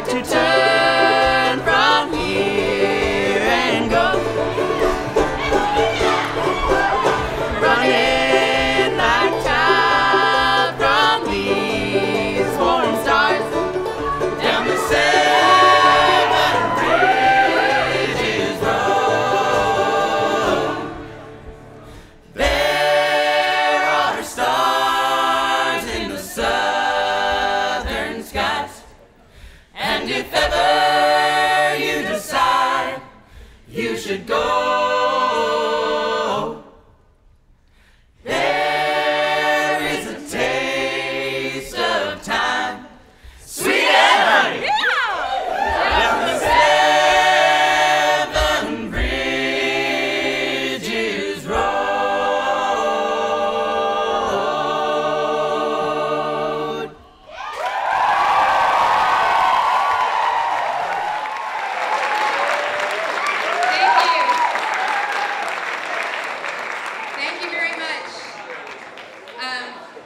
like to turn from here and go, running like tide from these foreign stars down the Seven Bridges Road. There are stars in the southern skies, and if ever you decide you should go, there is a taste of time, sweet and honey, down the Seven Bridges Road. Thank you very much.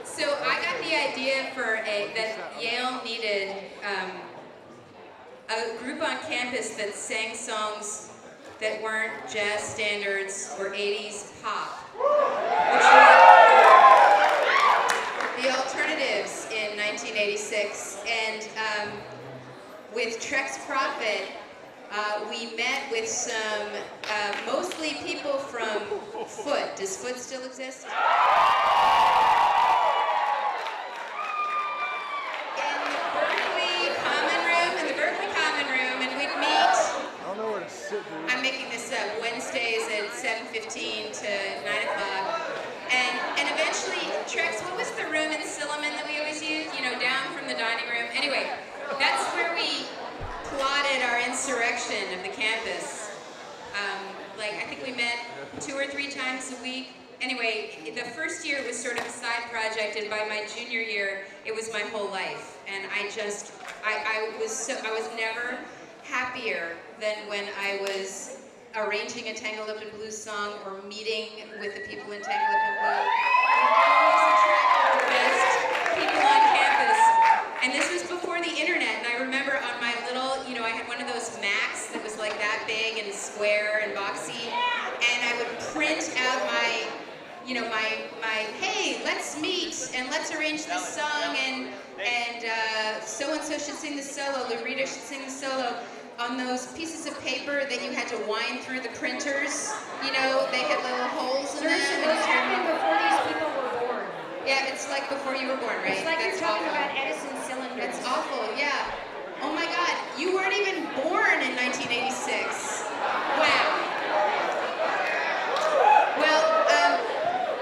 So I got the idea that Yale needed a group on campus that sang songs that weren't jazz standards or 80s pop, which were the Alternatives in 1986. And with Trex Profit, we met with some, mostly people from Foot. Does Foot still exist? In the Berkeley Common Room, and we'd meet, I don't know where to sit, dude. I'm making this up, Wednesdays at 7:15 to 9 o'clock. And eventually, Trex, what was the room in Silliman that we always use? You know, down from the dining room. Anyway, that's where we plotted our insurrection of the campus. Like, I think we met 2 or 3 times a week. Anyway, the first year was sort of a side project, and by my junior year, it was my whole life. And I was never happier than when I was arranging a Tangled Up in Blues song or meeting with the people in Tangled Up in Blues. We always attracted the best people on campus. And this was before the internet, and I remember on my little, you know, I had one of those Macs that was like that big and square and boxy, and I would print out my, you know, my hey, let's meet and let's arrange this song, and so-and-so should sing the solo, Lurita should sing the solo, on those pieces of paper that you had to wind through the printers. You know, they had little holes in them. This happened before these people were born. Yeah, it's like before you were born, right? It's like That's you're talking awful. about Edison cylinders. That's awful, yeah. Oh my God, you weren't even born in 1986. Wow. Well,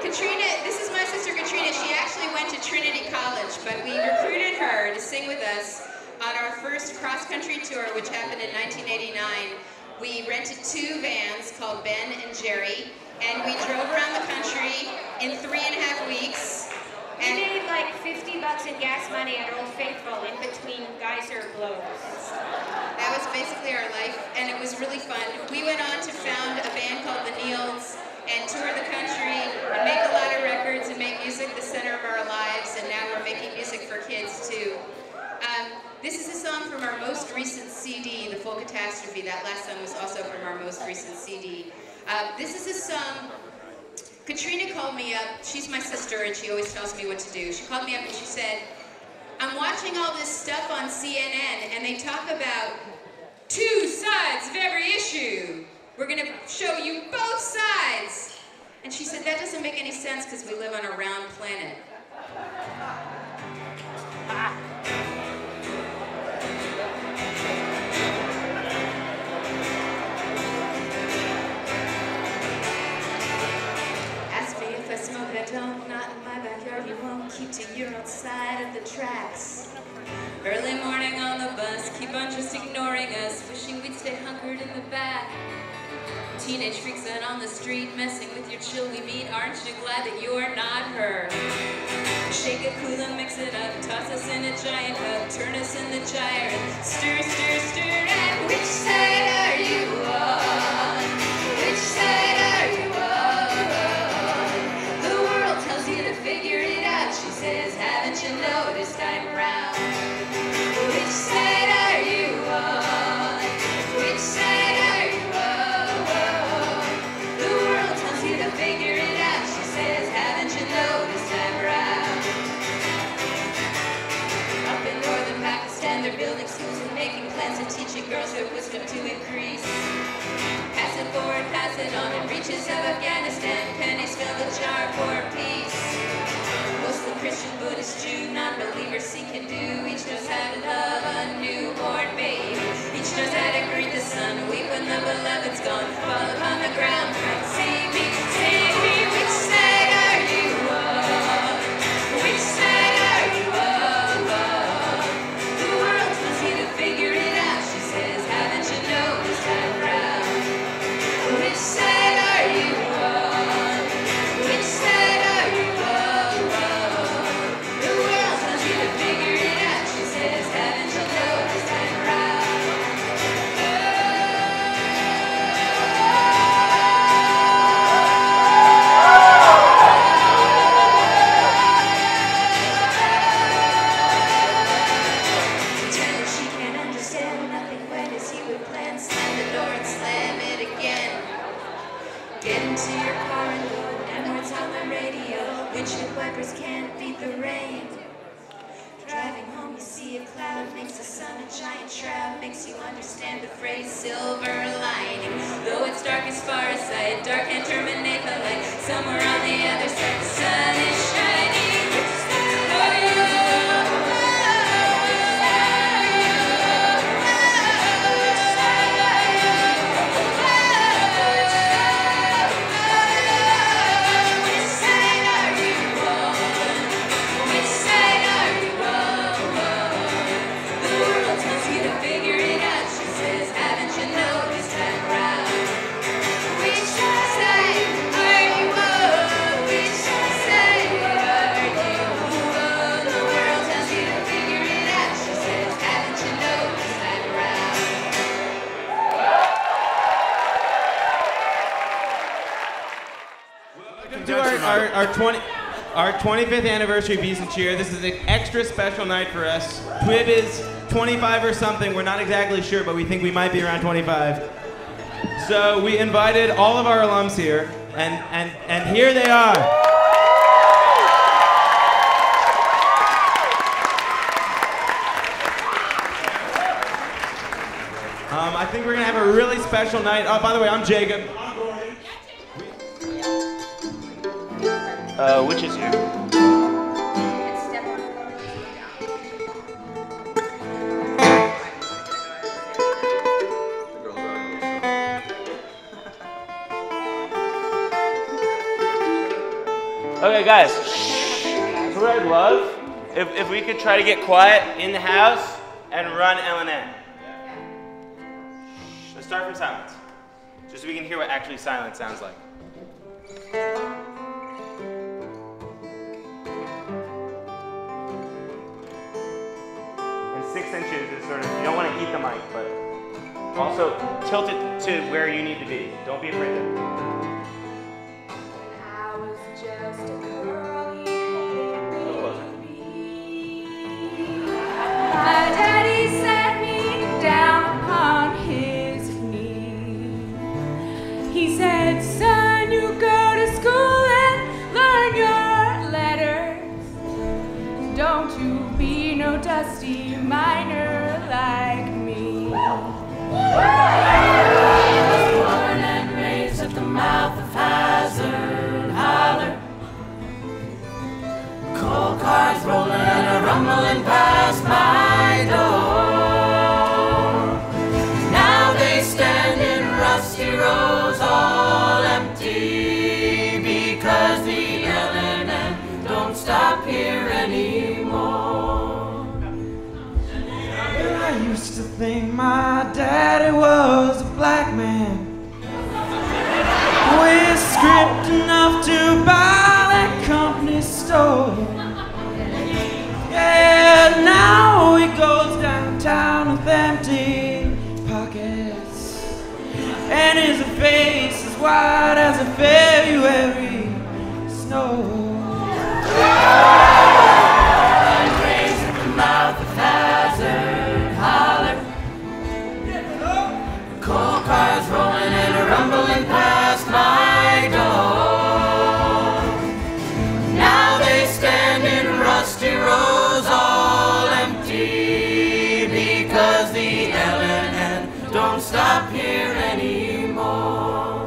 Katrina, this is my sister Katrina. She actually went to Trinity College, but we recruited her to sing with us on our first cross-country tour, which happened in 1989. We rented 2 vans called Ben and Jerry, and we drove around the country in 3.5 weeks. We made like $50 in gas money at Old Faithful in between geyser blows. That was basically our life, and it was really fun. We went on to found a band called The Neils and tour the country and make a lot of records and make music the center of our lives, and now we're making music for kids too. This is a song from our most recent CD, The Full Catastrophe. That last song was also from our most recent CD. This is a song, Katrina called me up. She's my sister and she always tells me what to do. She called me up and she said, I'm watching all this stuff on CNN and they talk about 2 sides of every issue. We're going to show you both sides. And she said, that doesn't make any sense because we live on a round planet. Ask me if I smoke, I don't, not in my backyard, you won't. Keep to your own side of the tracks. Early morning on the bus, keep on just ignoring us, wishing we'd stay hunkered in the back. Teenage freaks out on the street, messing with your chill we meet. Aren't you glad that you're not her? Shake it cool and mix it up, toss us in a giant cup, turn us in the gyre, and stir, stir, stir. And which side are you on? Which side are you on? The world tells you to figure it out. She says, haven't you noticed I'm round? Which side are you to teach it, girls with wisdom to increase. Pass it forward, pass it on, and reaches of Afghanistan. Pennies fill the jar for peace. Muslim, Christian, Buddhist, Jew, non-believers seek and do. Each knows how to love a newborn babe. Each knows how to greet the sun, weep when the beloved's gone. Fall upon the ground, see me, which side are you on? Which side are you on? The world wants you to figure it out, she says, haven't you noticed I'm proud? Which side are you on? Which side are you on? The world wants you to figure it out, she says, haven't you noticed I'm proud? Tell her she can't understand nothing when as he would plan. Slam the door and slam it again. Get into your car and go, and words on the radio. Windshield wipers can't beat the rain. Driving home you see a cloud, makes the sun a giant shroud, makes you understand the phrase silver lining. Though it's darkest far as sight, dark can't terminate the light. Somewhere on the other side the sun is shining. To our 25th anniversary Bees and Cheer. This is an extra special night for us. TUIB is 25 or something. We're not exactly sure, but we think we might be around 25. So we invited all of our alums here, and here they are. I think we're gonna have a really special night. Oh, by the way, I'm Jacob. Which is you? Okay, guys. So what I'd love, if we could try to get quiet in the house and run LNN. Let's start from silence, just so we can hear what actually silence sounds like. And 6 inches is sort of, you don't want to eat the mic, but also tilt it to where you need to be. Don't be afraid of it. I was just a curly-haired baby. My daddy sat me down upon his knee. He said, son, you go to school and learn your letters. Don't you be no dusty miner like me. I was born and raised at the mouth of Hazard Holler. Coal cars rolling and a rumbling past my door. Now they stand in rusty rows all empty because the LNN don't stop here anymore. I used to think my daddy was a black man with script enough to buy that company store. Yeah, now he goes downtown with empty pockets, and his face is white as a February snow. I'm raised at the mouth of Hazard Holler. Coal cars rolling and a rumbling past my door. Now they stand in rusty rows all empty because the LNN don't stop here anymore.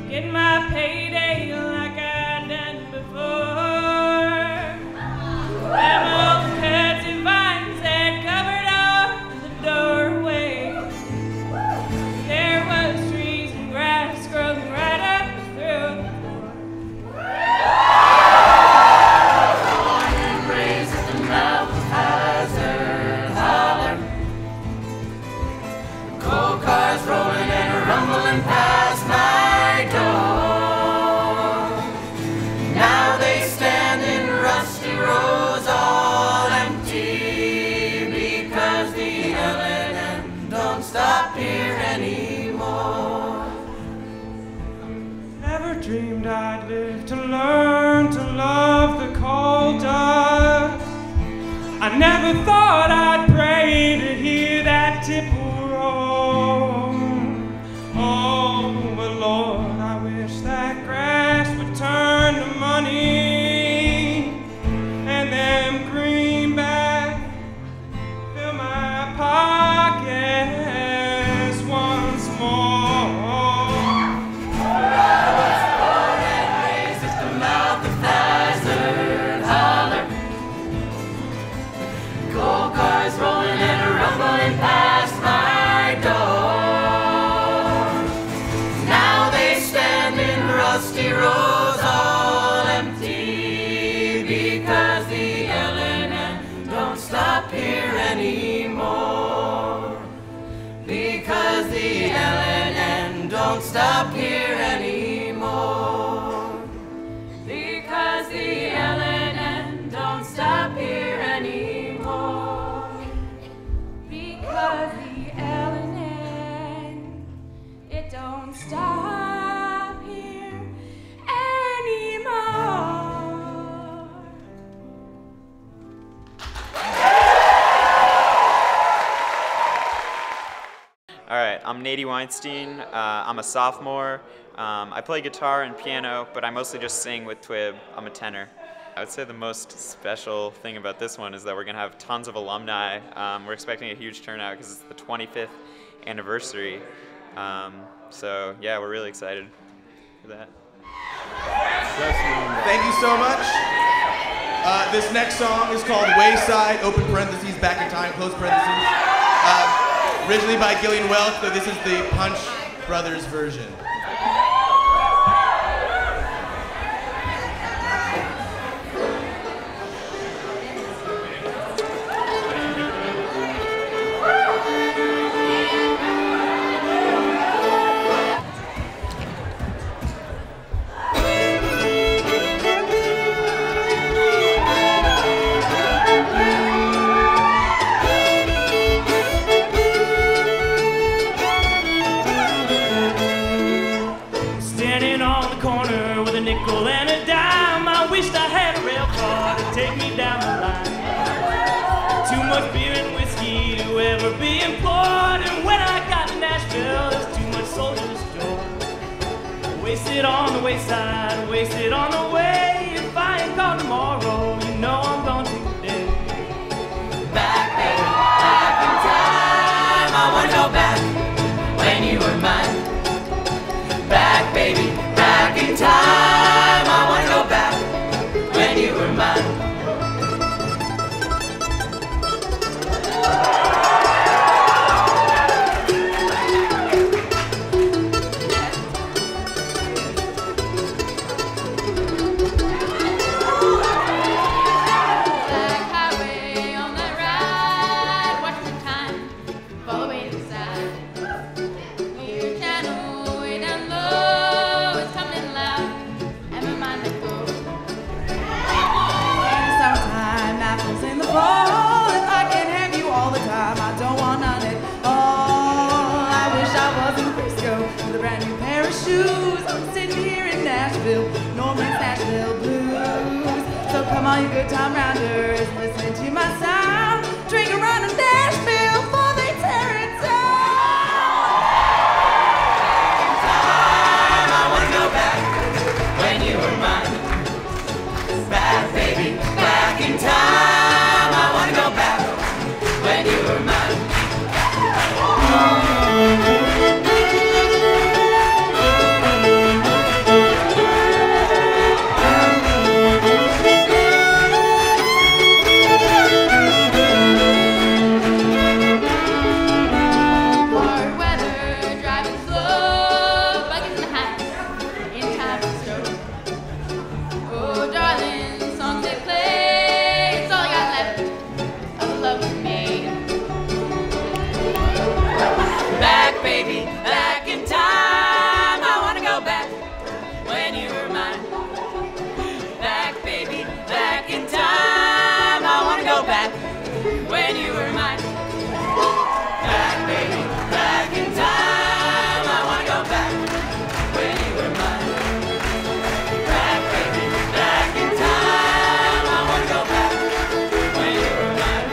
Get my payday like I done before. Them old curtsy vines that covered up the doorway. There was trees and grass growing right up through the floor. Born and raised at the mouth of Hazard Holler. Coal cars rolling and rumbling past my door. Now they stand in rusty rows all empty because the L&N don't stop here anymore. Never dreamed I'd live to learn to love the coal dust. I never thought I'd pray to hear that tipple roll. Oh, but Lord, I wish that grass would turn to money and them greenbacks fill my pockets once more. I was born and raised at the mouth of Hazard Holler. Coal cars rolling and rumbling past my door. Now they stand in rusty rows all empty because the L&N don't stop here anymore. Because the L&N don't stop here anymore. Because the L&N don't stop here anymore. Because the L&N, it don't stop here anymore. All right, I'm Nady Weinstein. I'm a sophomore. I play guitar and piano, but I mostly just sing with TUIB. I'm a tenor. I would say the most special thing about this one is that we're going to have tons of alumni. We're expecting a huge turnout because it's the 25th anniversary. So yeah, we're really excited for that. Thank you so much. This next song is called Wayside, open parentheses, back in time, close parentheses. Originally by Gillian Welch, though this is the Punch Brothers version. And a dime, I wished I had a rail car to take me down the line. Too much beer and whiskey to ever be employed, and when I got to Nashville, there's too much soldier's joy. Wasted on the wayside, wasted on the way. If I ain't gone tomorrow, you know I'm gone today. Back, baby, back in time. I wanna go back when you were mine. Back, baby, back in time. You were mine. all you good time rounders listening to my sound. Drink around in Nashville before they tear it down. Time, I wanna go back when you were mine. Back, baby, back in time. I wanna go back when you were mine. Baby, back in time. I wanna go back when you were mine. Back, baby, back in time. I wanna go back when you were mine. Back, baby, back in time. I wanna go back when you were mine. Back, baby, back in time. I wanna go back when you were mine.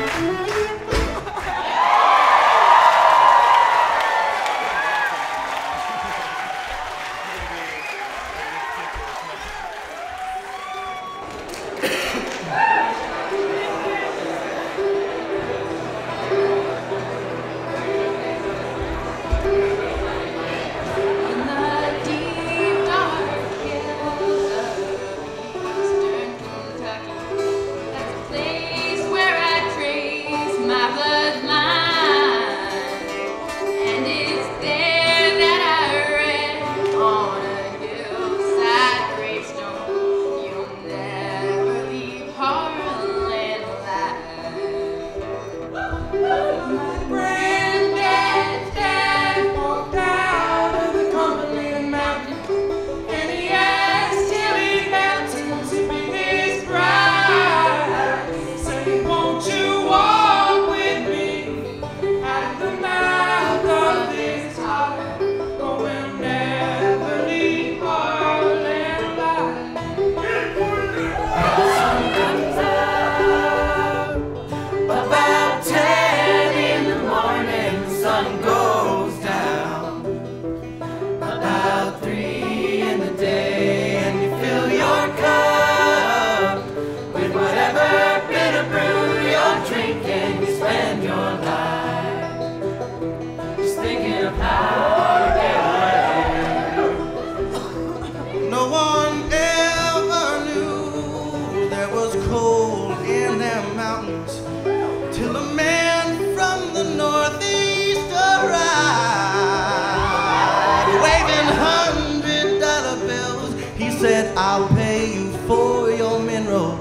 I'll pay you for your mineral,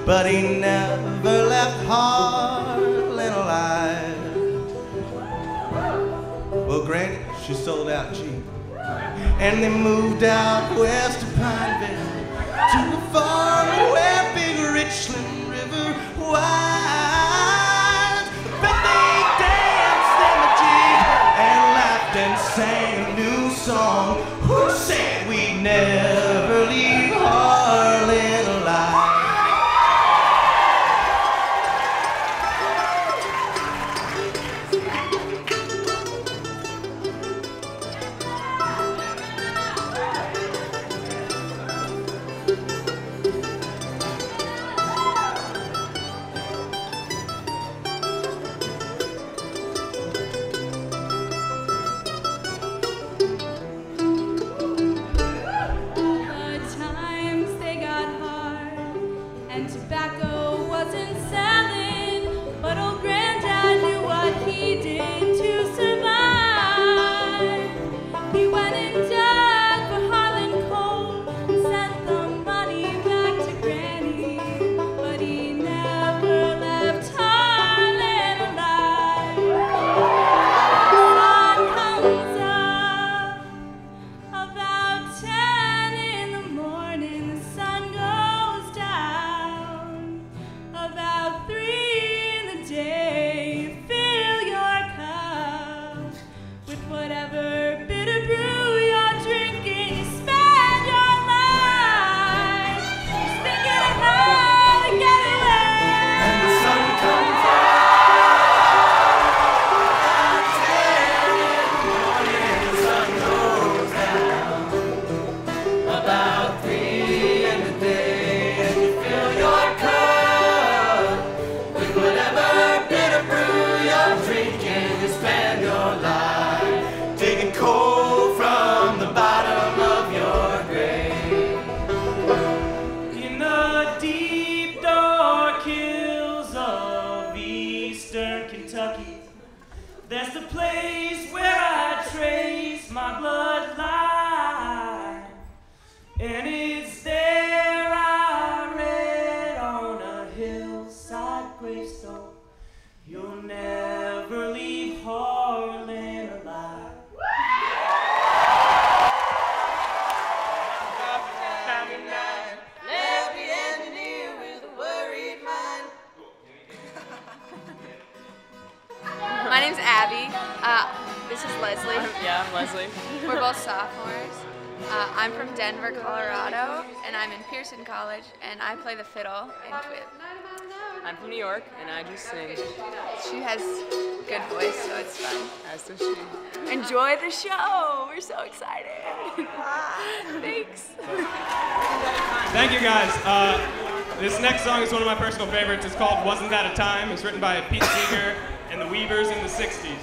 but he never left Harlan alive. Well, granted, she sold out cheap, and they moved out west of Pineville to a farm where big Richland River winds. But they danced in the Jeep and laughed and sang a new song. Who said we'd never leave Harlan alive? Kentucky. That's the place where I trace my bloodline. And it's there I read on a hillside gravestone, you'll never leave Harlan alive. Left the engineer with a worried mind. My name's Abby. This is Leslie. I'm Leslie. We're both sophomores. I'm from Denver, Colorado, and I'm in Pearson College, and I play the fiddle in TUIB. I'm from New York, and I just sing. She has good voice, so it's fun. As does she. Enjoy the show. We're so excited. Thanks. Thank you, guys. This next song is one of my personal favorites. It's called Wasn't That a Time? It's written by Pete Seeger and the Weavers in the 60s.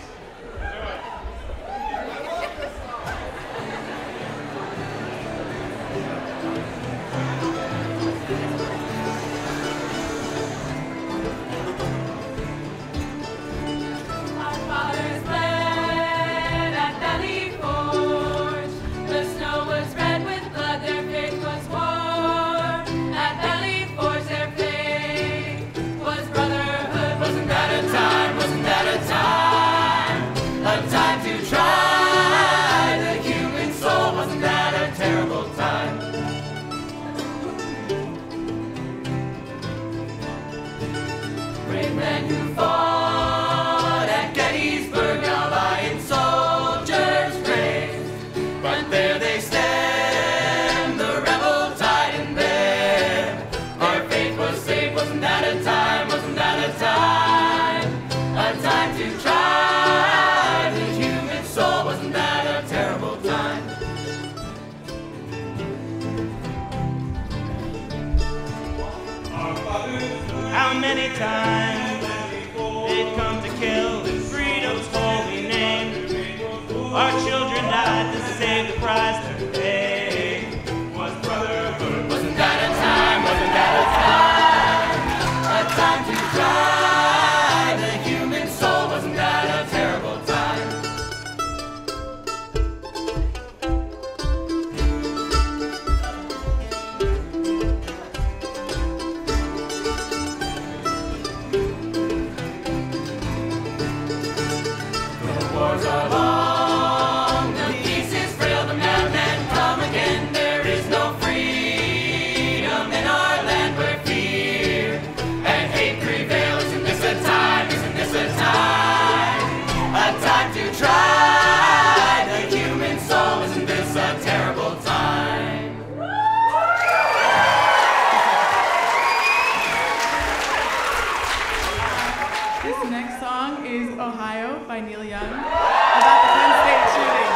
How many times they'd come to kill in freedom's holy name? Our children died to save the price to pay. Was brotherhood? Wasn't that a time? Wasn't that a time? A time to try the human soul. Wasn't that a terrible time? Wars are long, the peace is frail, the madmen come again. There is no freedom in our land where fear and hate prevail. Isn't this a time? Isn't this a time? A time to try the human soul. Isn't this a terrible time? This next song is Ohio by Neil Young, about the Penn State shooting.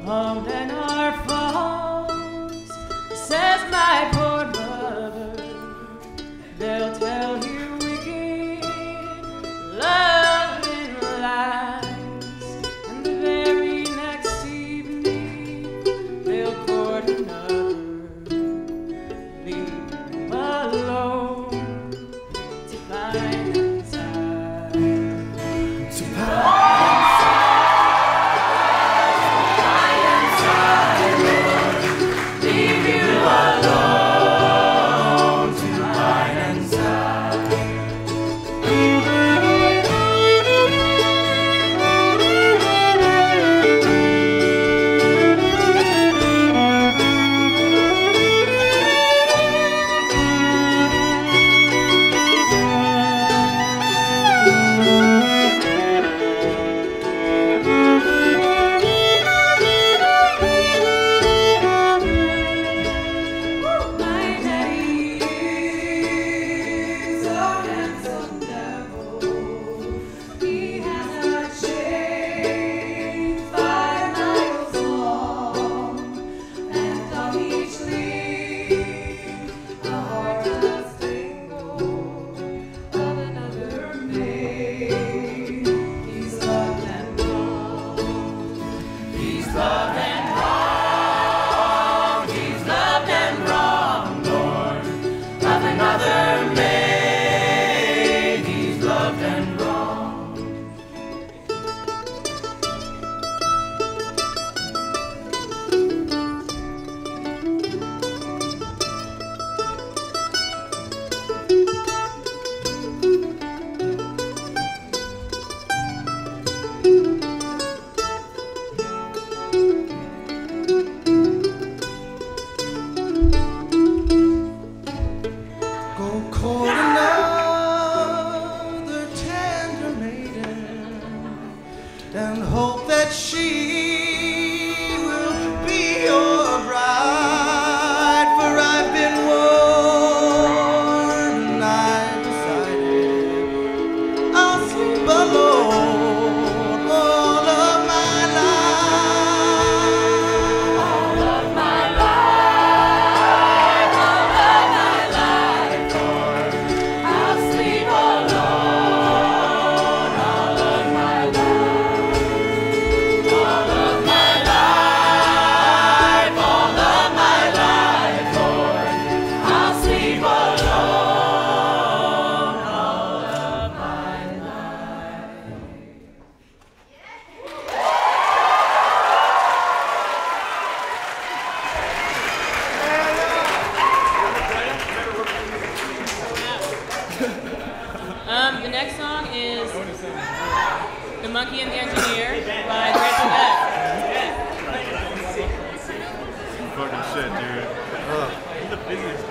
home than our faults, says my poor mother. They'll tell you wicked, loving lies, and the very next evening they'll court another, leave him alone to find inside. To leave you alone to hide inside. My daddy is a handsome devil. He has a chain 5 miles long, and on each link a heartless tangle of another maid. He's loved and wrong. He's loved and wrong. He's loved and wrong, Lord, of another maid. He's loved and wrong. Go court another tender maiden and hope that she will be your bride. For I've been warned and I've decided I'll sleep alone all of my life. All of my life, all of my life, Lord, I'll sleep alone all of my life. All of my life, all of my life, Lord, I'll sleep alone all of my life. The next song is The Monkey and the Engineer by Grateful Dead. Fucking shit, dude. He's the busiest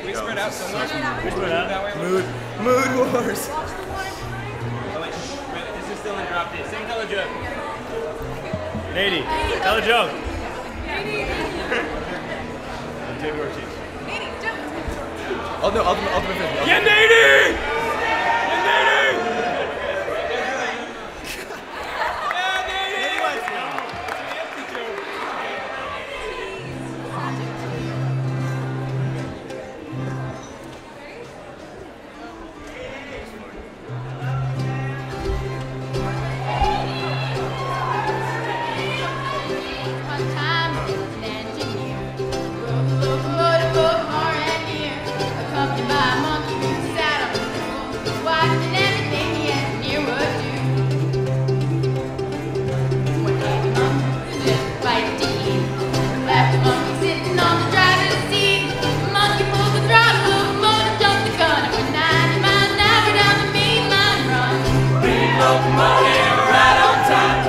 We spread out so much. We spread out. That way. Mood wars. Oh, wait, shh. Wait, this is still interrupted. Same color joke. Nady, tell a joke. Take worksheets. Ultimate frisbee. Yeah, Nady! One time I was an engineer, drove a locomotive over far and near, accompanied by a monkey who sat on the stool, watching everything the engineer would do. One day the monkey lived quite a deed, left the monkey sitting on the driver's seat. The monkey pulled the throttle, locomotive jumped the gun, and went 90 miles an hour down the main line run. Big locomotive right on time.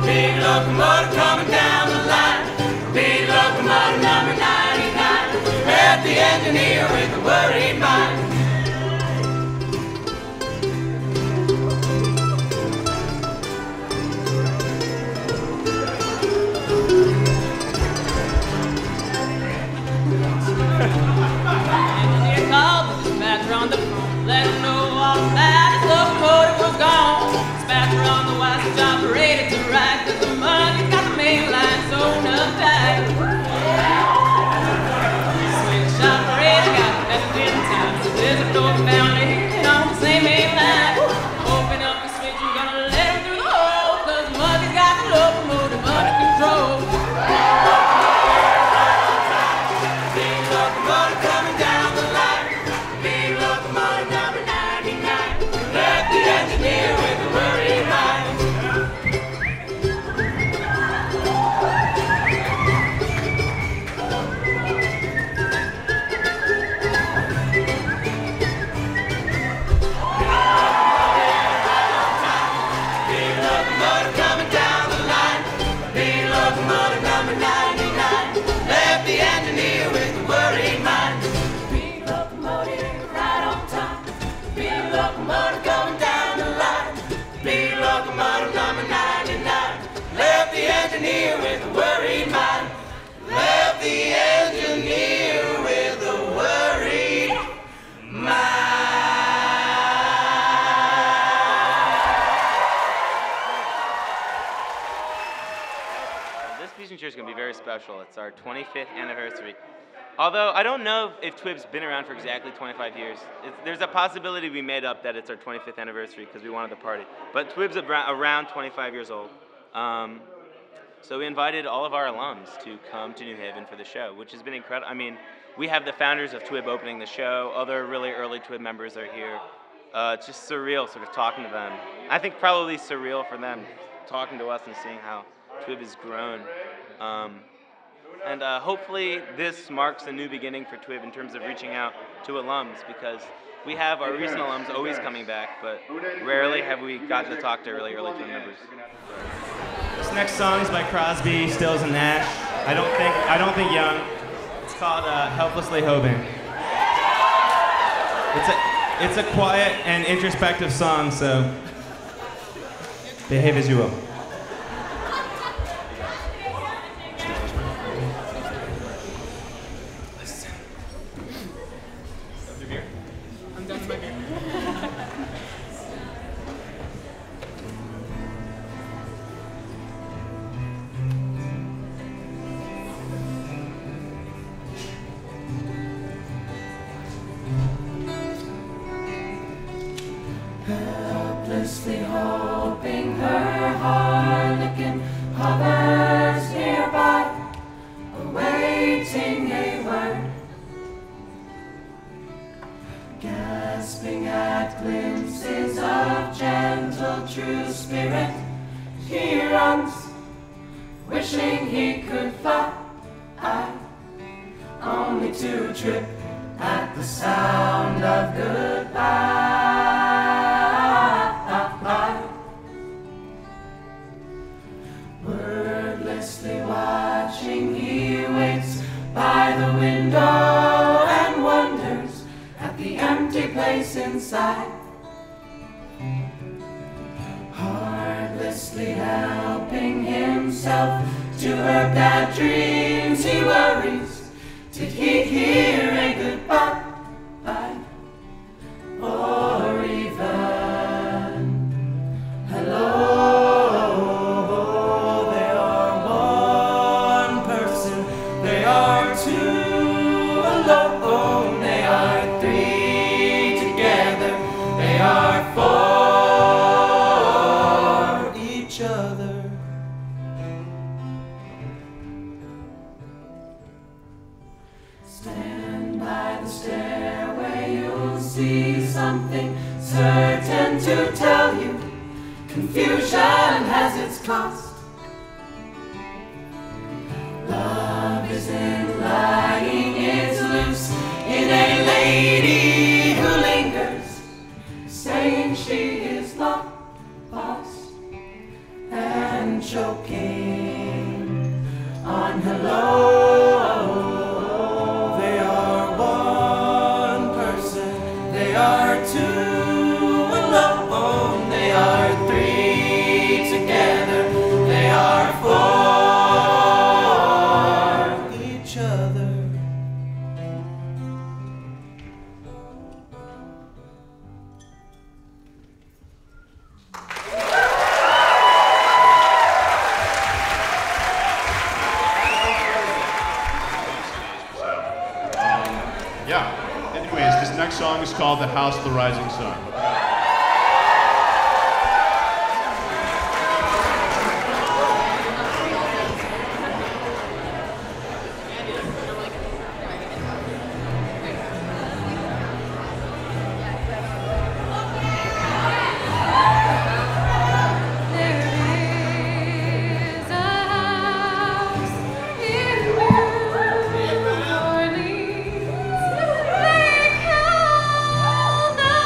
Big locomotive coming down the line. Big locomotive number 99. Left the engineer with a worried mind. Engineer called the dispatcher on the phone, let him know all that his locomotive was gone. Dispatcher on very special. It's our 25th anniversary. Although I don't know if TUIB's been around for exactly 25 years. There's a possibility we made up that it's our 25th anniversary because we wanted to party. But TUIB's around 25 years old. So we invited all of our alums to come to New Haven for the show, which has been incredible. I mean, we have the founders of TUIB opening the show. Other really early TUIB members are here. It's just surreal sort of talking to them. I think probably surreal for them talking to us and seeing how TUIB has grown. And hopefully this marks a new beginning for TUIB in terms of reaching out to alums, because we have our recent alums always coming back, but rarely have we gotten to talk to early TUIB members. This next song is by Crosby, Stills, and Nash. I don't think Young. It's called Helplessly Hoping. It's a quiet and introspective song, so behave as you will. I'm done with my beer. Helplessly hoping her harlequin hovers nearby, awaiting a word. Gasping at glimpses of gentle true spirit, he runs, wishing he could fly, only to trip at the sound of goodbye. Wordlessly watching, he waits by the window and wonders at the empty place inside. Heartlessly helping himself to her bad dreams, he worries, did he hear a goodbye? Or even hello? They are one person, they are two alone, they are three together, they are for each other. Stand by the stairway, you'll see something certain to tell you. Confusion has its cost. Love isn't lying, it's loose in a lady who lingers, saying she is lost and choking on hello. They are one person, they are two alone, they are three together, they are for each other. Yeah. Anyways, this next song is called The House of the Rising Sun. They call the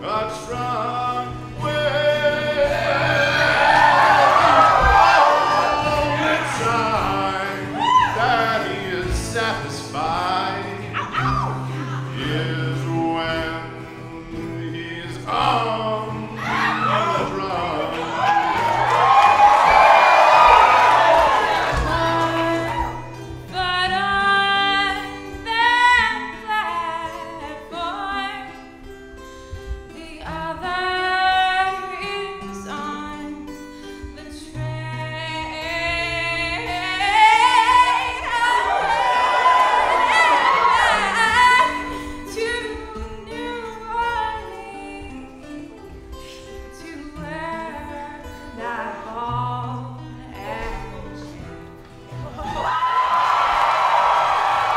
a strong wind. Only time that he is satisfied is when he's on the drum. But on that platform, the other is on the train. To New Orleans, to where nightfall ends.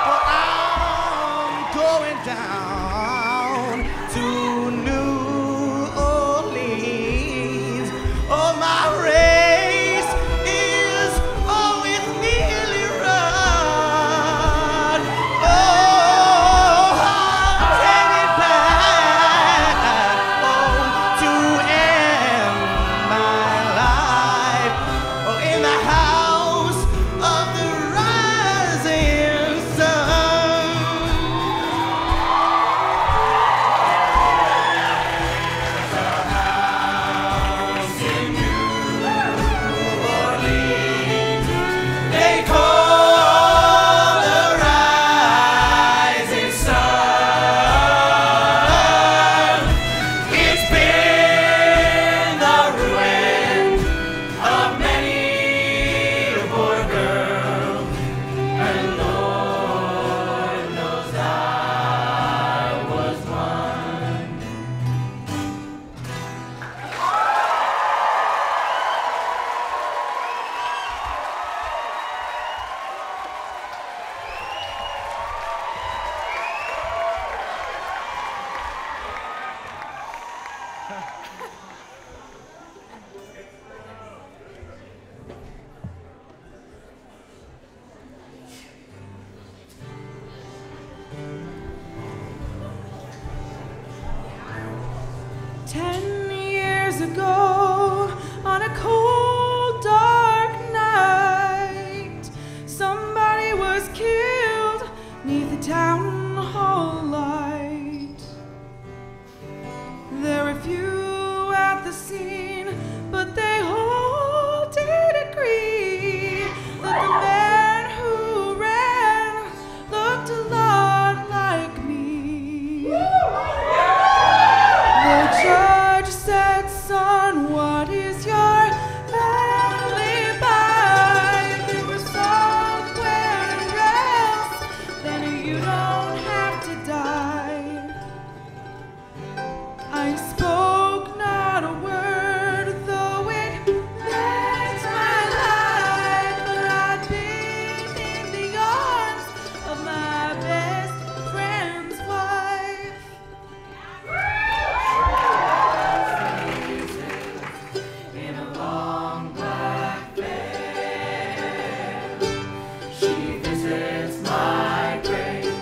Well, I'm going down to New Orleans. Oh, my race is always nearly run. Oh, I'll take it back home to end my life. Oh, in the house of the rising sun. They call the rising sun. It's been the ruin of many a poor girl, and Lord knows I was one. Years ago, on a cold, dark night, somebody was killed neath the town hall light. There were few at the scene, but they all did agree that the man who ran looked a lot like me. The judge said, "Son, what is your alibi? If you were somewhere else, then you don't have to die." I spoke not a word, though it meant my life, but I'd been in the arms of my best friend's wife. In a long black veil, she visits my grave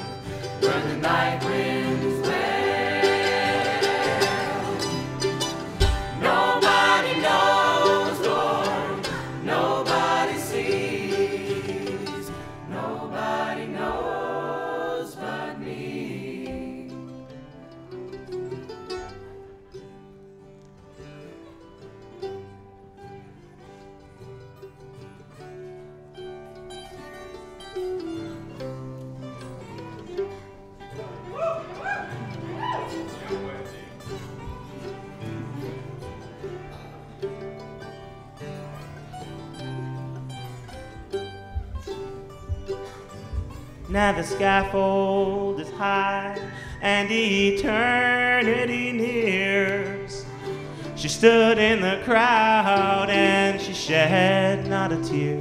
where the night winds wail. Nobody knows, Lord, nobody sees, nobody knows but me. Now the scaffold is high and eternity nears. She stood in the crowd and she shed not a tear.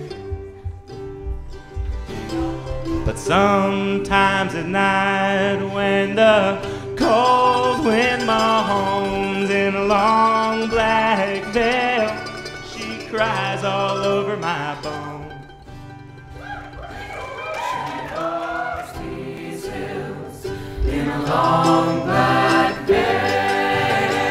But sometimes at night when the cold wind moans in a long black veil, she cries all over my bones. In a long black veil,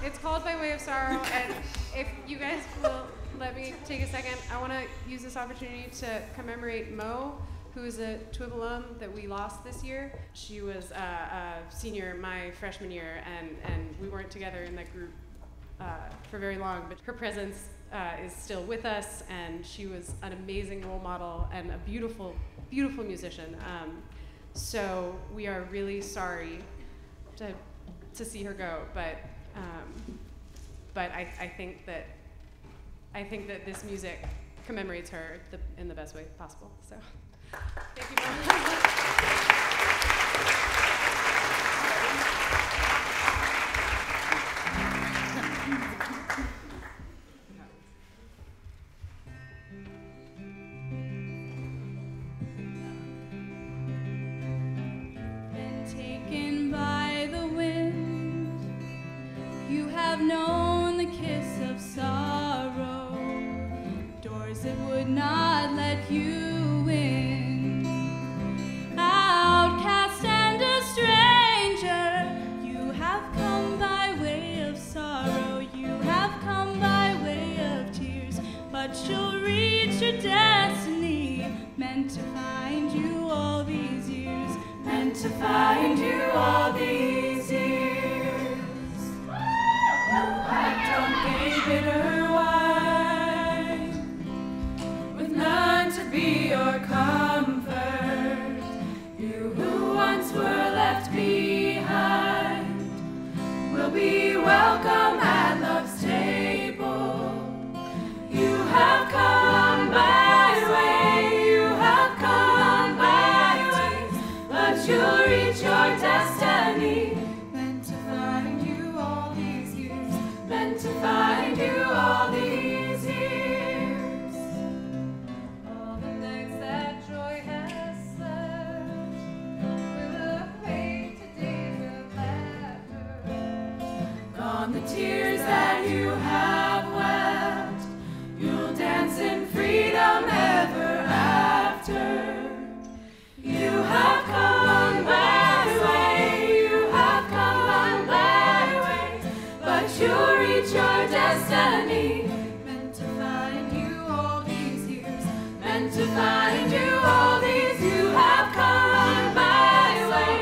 It's called By Way of Sorrow, and if you guys will let me take a second, I want to use this opportunity to commemorate Mo, who is a TUIB alum that we lost this year. She was a senior my freshman year, and we weren't together in that group for very long, but her presence is still with us, and she was an amazing role model and a beautiful, beautiful musician. So we are really sorry to see her go, but I think that this music commemorates her in the best way possible. So thank you very much. Taken by the wind, you have known the kiss of sorrow, doors that would not let you in. Outcast and a stranger, you have come by way of sorrow, you have come by way of tears, but you'll reach your destiny, meant to find you all these years. Meant to find you all these years. I drunk a bitter wine with none to be your comfort. You who once were left behind will be welcome at love's table. You have come by way, you have come by way, but you'll reach your destiny. Meant to find you all these years. Meant to find you all these years. All the legs that joy has left will awake to days of laughter. Gone the tears that you have wept. You'll dance in freedom ever after. You have come by way, you have come by way, but you'll reach your destiny. Meant to find you all these years, meant to find you all these. You have come by way,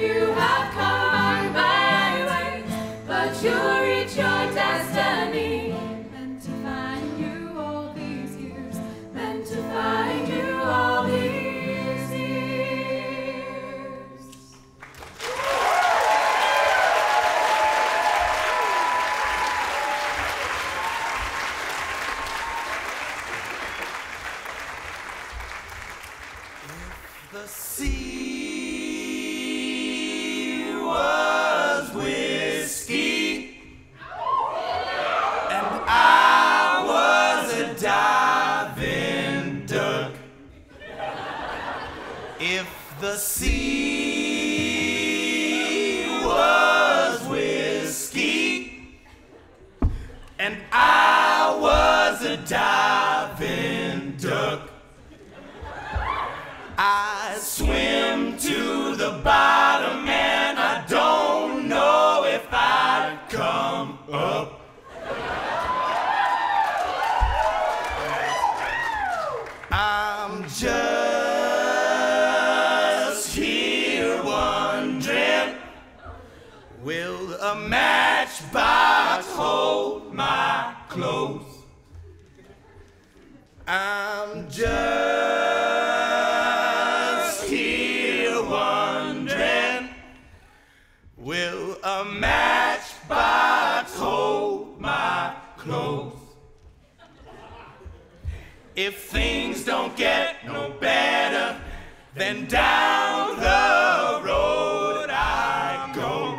you have come by way, but you'll reach your destiny. Meant to find you all these years, meant to find you all these years. The sea was whiskey, and I was a diving duck. If the sea was whiskey, and I was a diving duck, I swim to the bottom and I don't know if I'd come up. I'm just here wondering, will a matchbox hold my clothes? I'm just here wondering, will a matchbox hold my clothes? If things don't get no better, then down the road I go.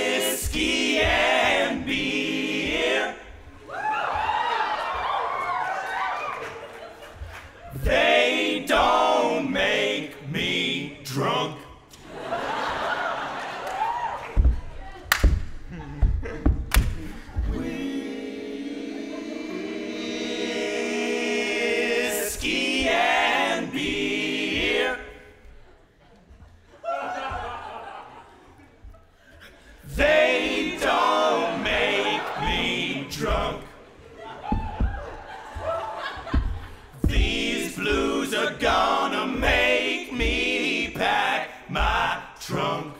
Whiskey and beer, they don't make me drunk. drunk. These blues are gonna make me pack my trunk.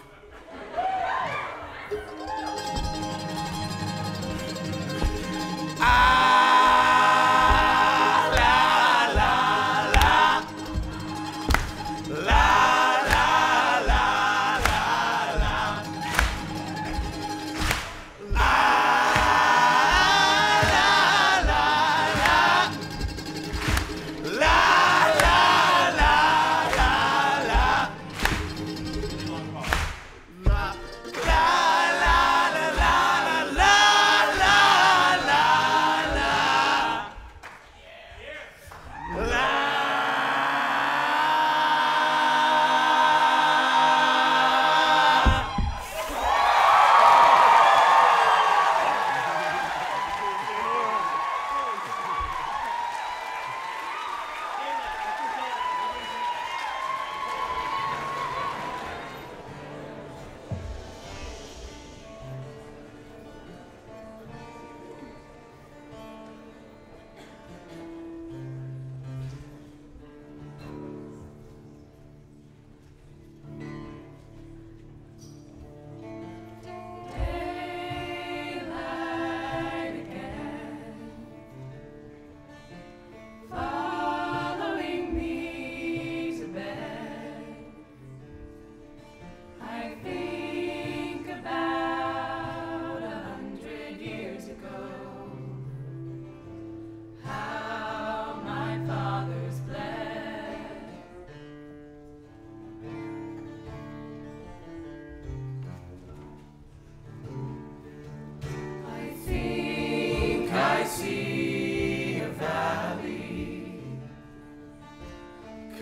I see a valley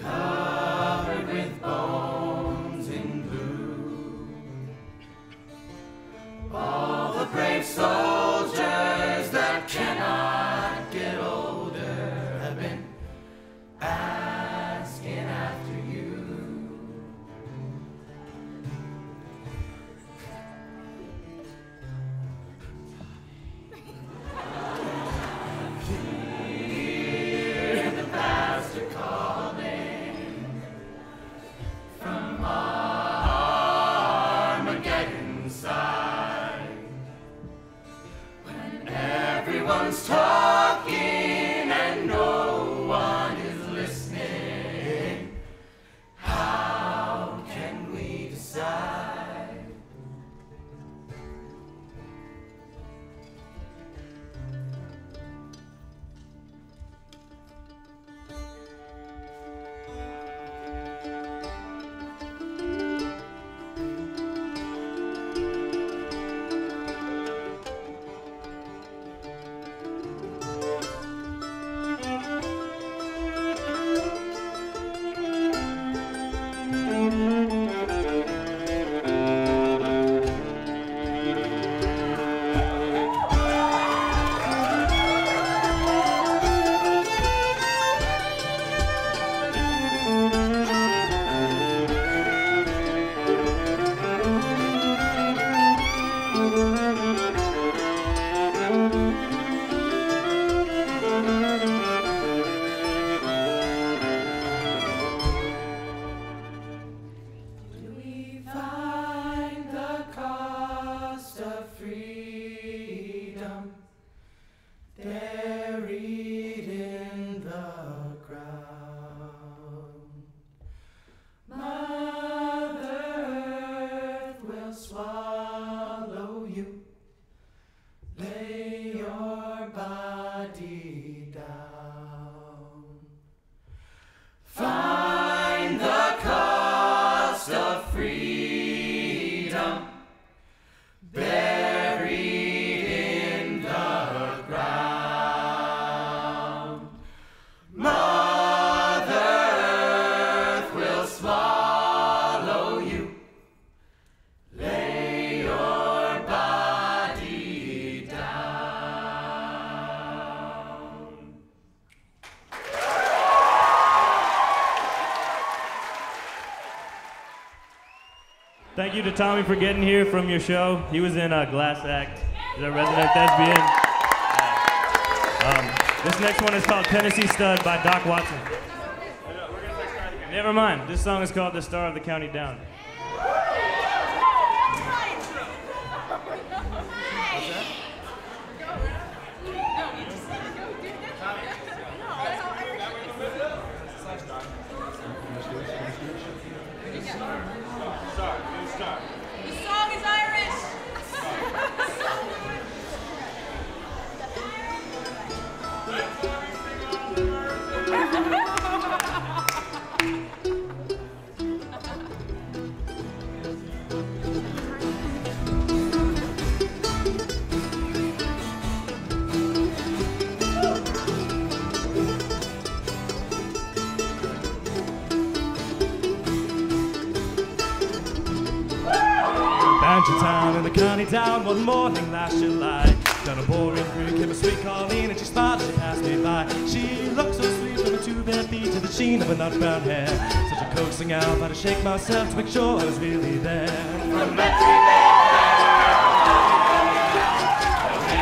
covered with bones in blue. All the brave soldiers that cannot get older have been asking after you. Everyone's talking and no one is listening. How can we decide? Buried in the ground, Mother Earth will swallow you. Lay your body down. Find the cost of freedom. Buried in the ground, Mother Earth will swallow you. Lay your body down. Thank you to Tommy for getting here from your show. He was in Glass Act. He's a resident thespian. This next one is called Tennessee Stud by Doc Watson. Never mind. This song is called The Star of the County Down. The song is Irish. Banjo Town in the county down one morning last July. Down a boring creek came a sweet Colleen and she smiled as she passed me by. She looked so sweet from her two bare feet to the sheen of her nut brown hair. Such a coaxing out, had to shake myself to make sure I was really there. From Bantry Bay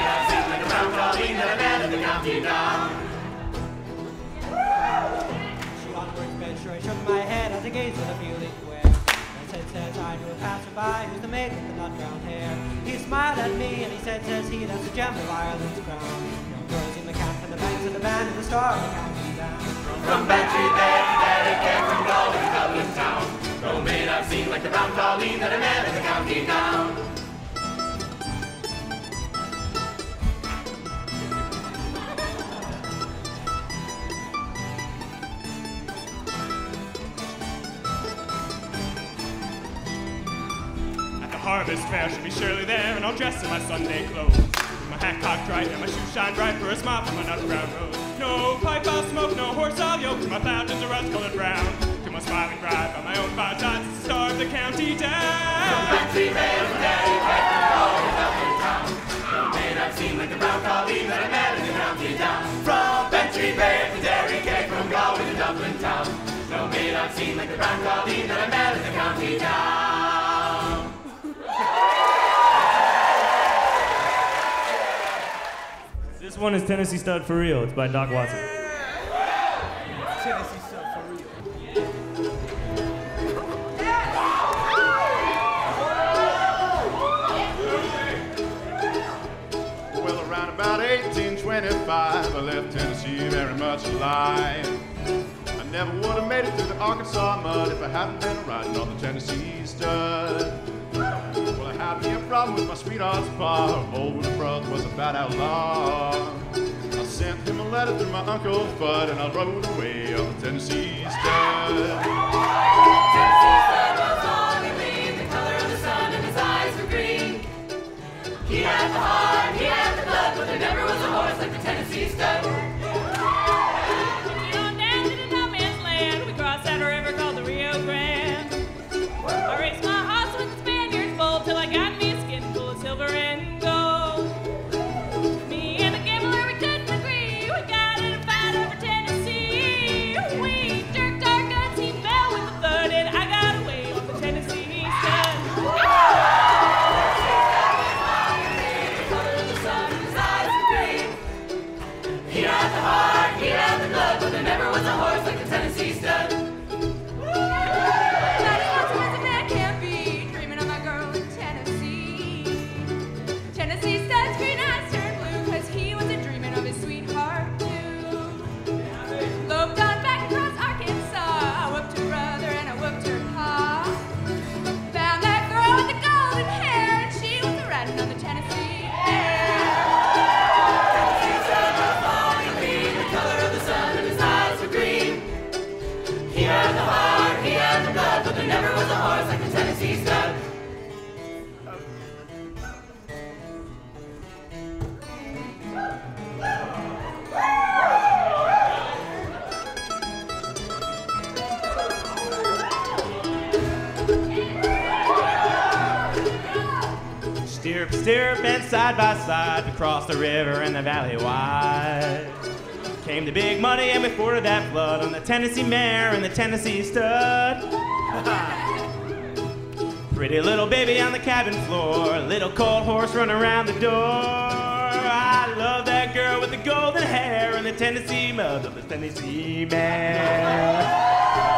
I've seen like a brown Colleen that I met in the county down. She onwards bent sure I shook my head as I gazed with a feeling where says I knew a passerby who's the maid with the nut brown hair. He smiled at me and he said, says he, that's the gem of Ireland's crown. Young girls in the camp and the banks of the band and the star of the county down. From Bantry Bay to Derry, from Galway to Dublin town. No maid I've seen like the brown Colleen that I met in the county down. Harvest fair should be surely there, and I'll dress in my Sunday clothes. With my hat cocked right and my shoes shine bright for a smile from my nut brown rose. No pipe I'll smoke, no horse I'll yoke, my plough is a rust-colored brown. To my smiling bride by my own firesides, it's the star of the county down. From Bantry Bay to Derry, from Galway to Dublin town. No maid I've seen like the brown Colleen that I met in the county down. From Bantry Bay to Derry, from Galway to Dublin town. No maid I've seen like the brown Colleen that I met in the county down. This one is Tennessee Stud for Real. It's by Doc Watson. Tennessee Stud for real. Well, around about 1825, I left Tennessee very much alive. I never would have made it through the Arkansas mud if I hadn't been riding on the Tennessee Stud. Well, I had me a problem with my sweetheart's pa. Old Willie brother was a bad outlaw. I sent him a letter through my Uncle Bud, and I rode away on the Tennessee Stud. Tennessee Stud was long and lean, the color of the sun, and his eyes were green. He had the heart, he had the blood, but there never was a horse like the Tennessee Stud. We on down to the no man's land. We crossed that river called the Rio Grande. I raced my horse with the Spaniards bold till I got me a skin full of silver and gold. Me and the gambler, we couldn't agree. We got in a fight over Tennessee. We jerked our guns, he fell with a thud, and I got away with the Tennessee Stud. He had the heart, he had the blood, but there never was a horse like the Tennessee Stud. That is not so much a man can be, dreaming of my girl in Tennessee. Tennessee Stud's green eyes turned blue, 'cause he was a-dreaming of his sweetheart too. Loped on back across Arkansas, I whooped her brother and I whooped her pa. Found that girl with the golden hair, and she was riding on the Tennessee air. Tennessee Stud was long and lean, the color of the sun, and his eyes were green. He had the heart, he had the blood, but there never was a horse like the Tennessee Stud. Stirrup, stirrup, and side by side, we crossed the river and the valley wide. Came the big money and we forded that flood on the Tennessee mare and the Tennessee Stud. Pretty little baby on the cabin floor, little cold horse running around the door. I love that girl with the golden hair and the a Tennessee motherless Tennessee man.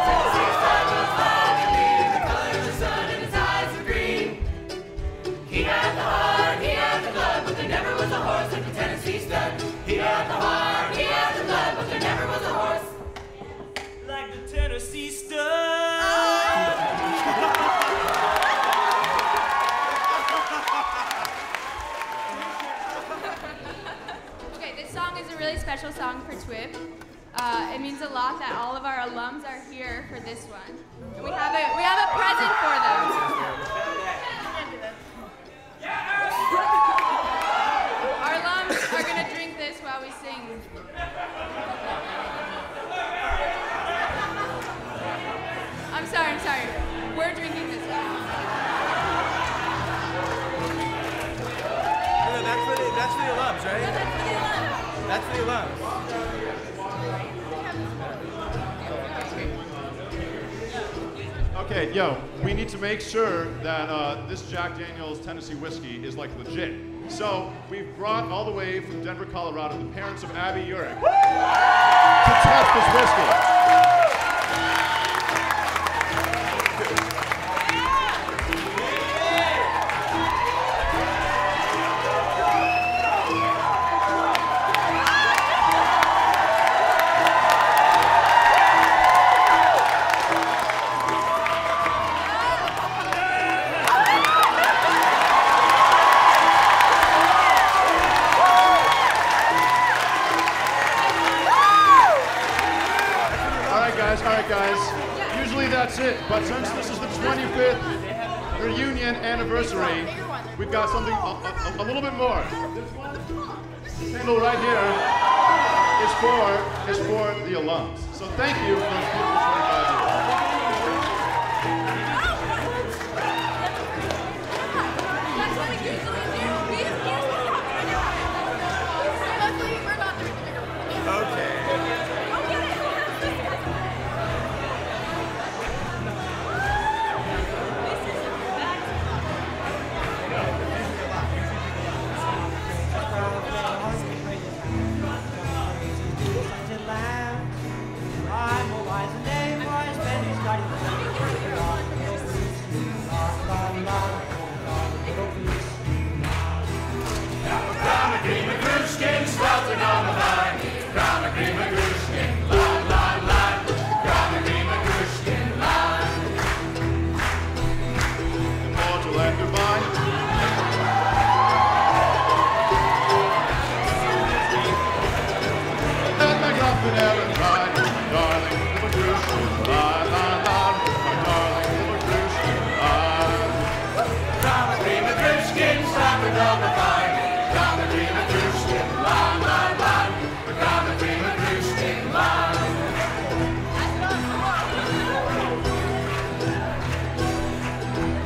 Tennessee stud was black and lean, the color of the sun, and his eyes were green. He had the heart, he had the blood, but there never was a horse like the Tennessee stud. He had the heart, he had the blood, but there never was a horse like the Tennessee stud. Okay, this song is a really special song for TUIB. It means a lot that all of our alums are here for this one. And we have a present for them. Our alums are gonna drink this while we sing. I'm sorry. We're drinking this one. That's for the alums, right? That's for the alums. Okay, yo, we need to make sure that this Jack Daniel's Tennessee whiskey is like legit. So we've brought all the way from Denver, Colorado, the parents of Abby Urich to test this whiskey. All right, guys. Usually that's it, but since this is the 25th reunion anniversary, we've got something a little bit more. This handle right here is for the alums. So thank you for those beautiful 25 years.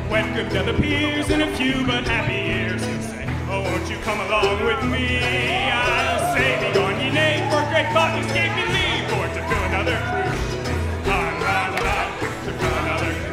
Welcome to the peers in a few but happy years. He'll say, oh, won't you come along with me? I'll say, be gone ye nay, for great thought escape me leave, for to fill another cruise. To fill another cruise.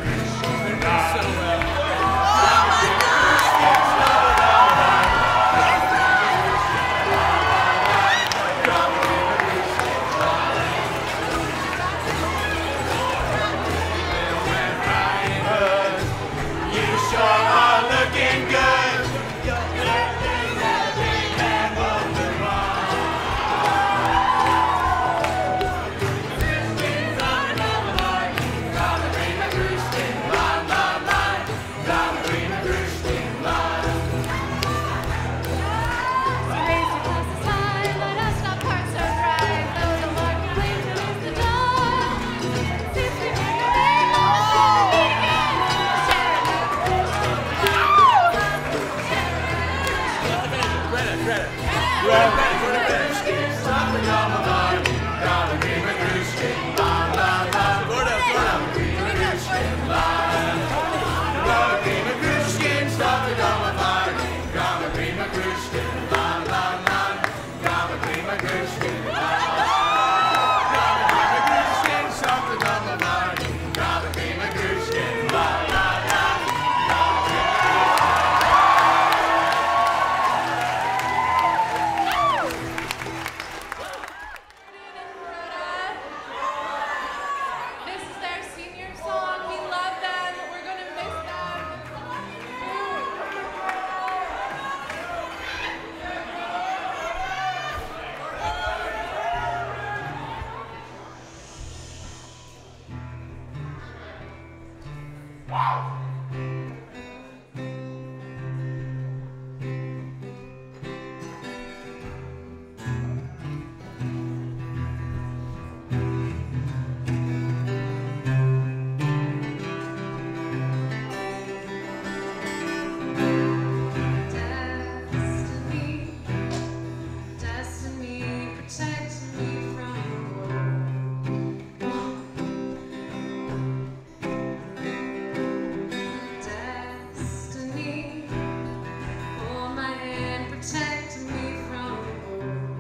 protect me from the world. Destiny, hold my hand, protect me from the world.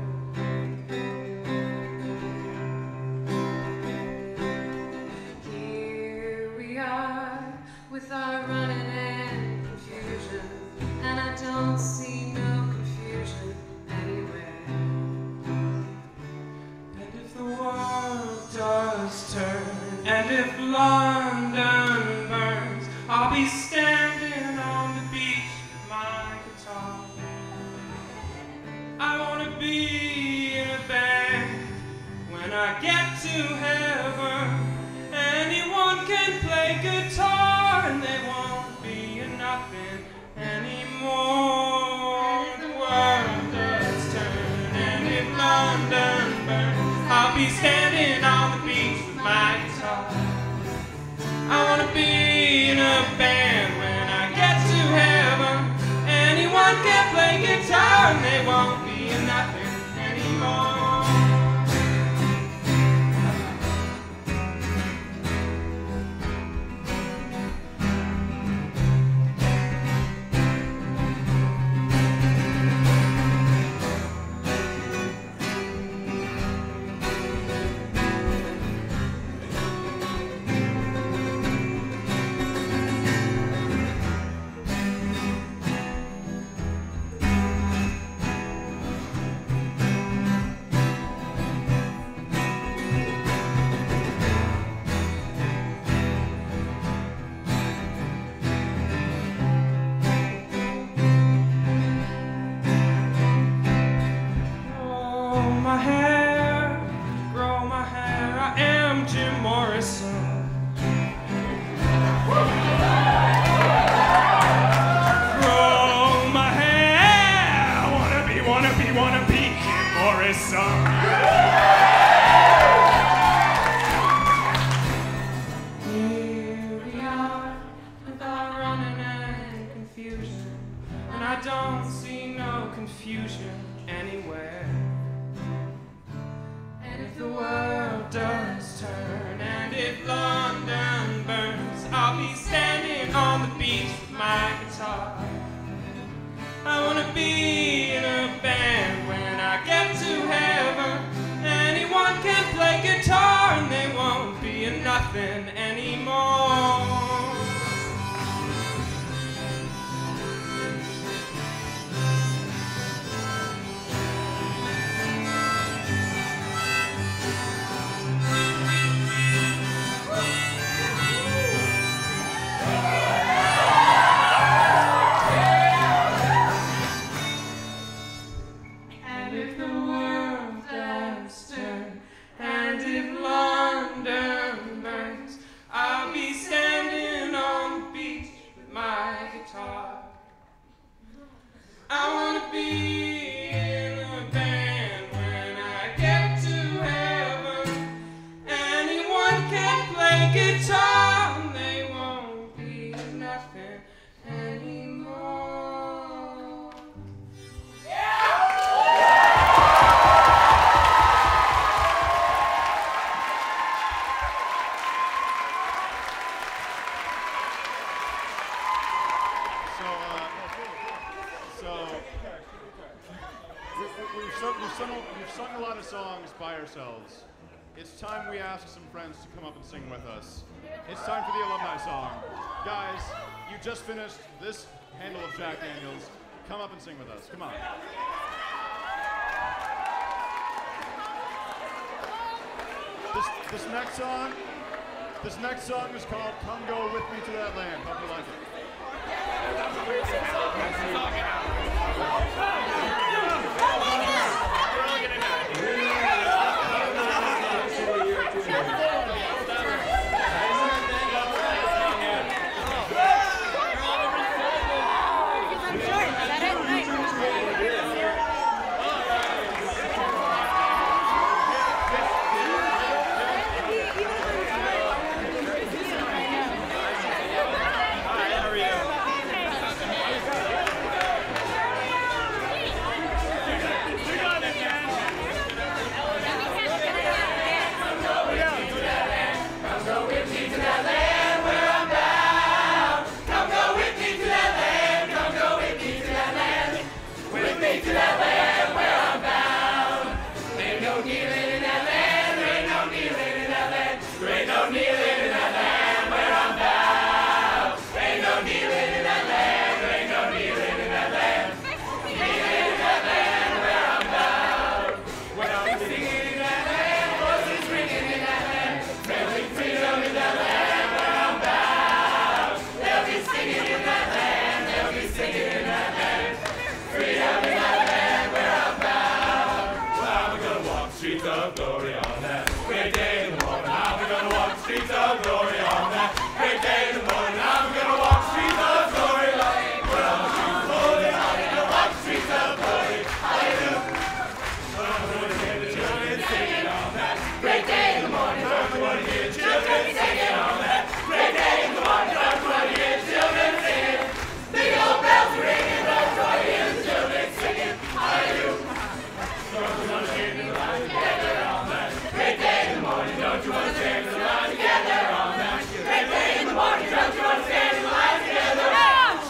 Here we are with our running and confusion, and I don't see no confusion anywhere. And if the world does turn, and if London burns, I'll be standing on the beach with my guitar. I wanna be in a band when I get to heaven. Anyone can play guitar and they won't be nothing anymore. The world does turn, and if London burns, I'll be standing on the beach with my guitar. I wanna be in a band when I get to heaven. Anyone can play guitar and they won't be nothing anymore. Grow my hair, I am Jim Morrison. Grow my hair, wanna be Jim Morrison. Here we are with our running and confusion, and I don't see no confusion anywhere. And if the world does turn, and if London burns, I'll be standing on the beach with my guitar. I wanna be in a band when I get to heaven. Anyone can play guitar and they won't be nothing anymore. And if the world does turn, and if London burns, I'll be standing on the beach with my guitar. I wanna be in a band when I get to heaven. Anyone can play guitar and they won't be nothing anymore. We've sung a lot of songs by ourselves. It's time we ask some friends to come up and sing with us. It's time for the alumni song. Guys, you just finished this handle of Jack Daniels. Come up and sing with us. Come on. This next song is called Come Go With Me to That Land. Hope you like it. kneeling in that land. There ain't no kneeling in that land. There ain't no kneeling in that land where I'm bound. Ain't no kneeling in that land. There ain't no kneeling in that land. Kneeling in that land where I'm bound. When I'm singing in that land, voices ringing in that land. Feeling freedom in that land where I'm bound. They'll be singing in that land. They'll be singing in that land. Freedom in that land where I'm bound. Well, we're gonna walk the streets of glory on that great day in the morning. Now we're gonna walk the streets of glory on that great day in the morning. Now we're gonna walk the streets of glory. Put on the shoes of glory. Now we're gonna walk the streets of glory. Hallelujah. Put on the hear the children singing on that great day in the morning. Don't you wanna hear the children singing on that great day in the morning? Don't you wanna hear the children singing? Big old bells are ringing. Don't you wanna hear the children singing? Hallelujah. Don't you wanna stand in line together on that great day in the morning? Don't you wanna stand in line together on that great day in the morning? Don't you wanna stand in line together?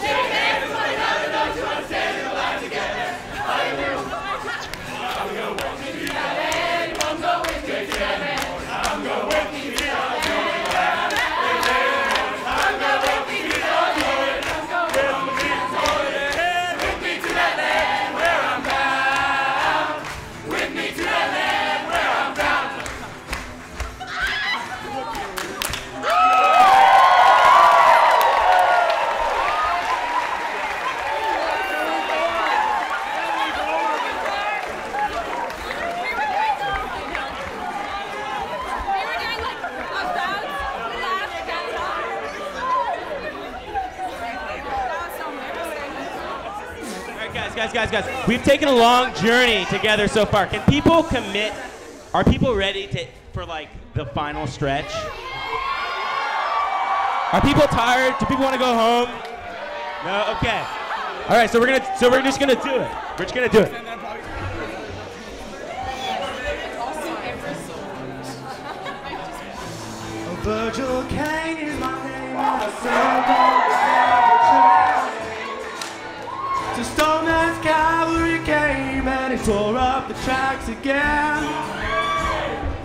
Shake hands with one another. Don't you wanna stand in line together? Hallelujah. I'm gonna walk you to that land. I'm going with you to that land. I'm gonna walk you to that land. I'm gonna walk you to that land. I'm gonna walk you to that land. With me to that land where I'm bound. With me to that land where I'm bound. Guys. We've taken a long journey together so far. Can people commit? Are people ready for like the final stretch? Are people tired? Do people want to go home? No. Okay. All right. So we're just gonna do it. We're just gonna do it. Virgil Kane is my name. I so Stoneman's cavalry came and he tore up the tracks again.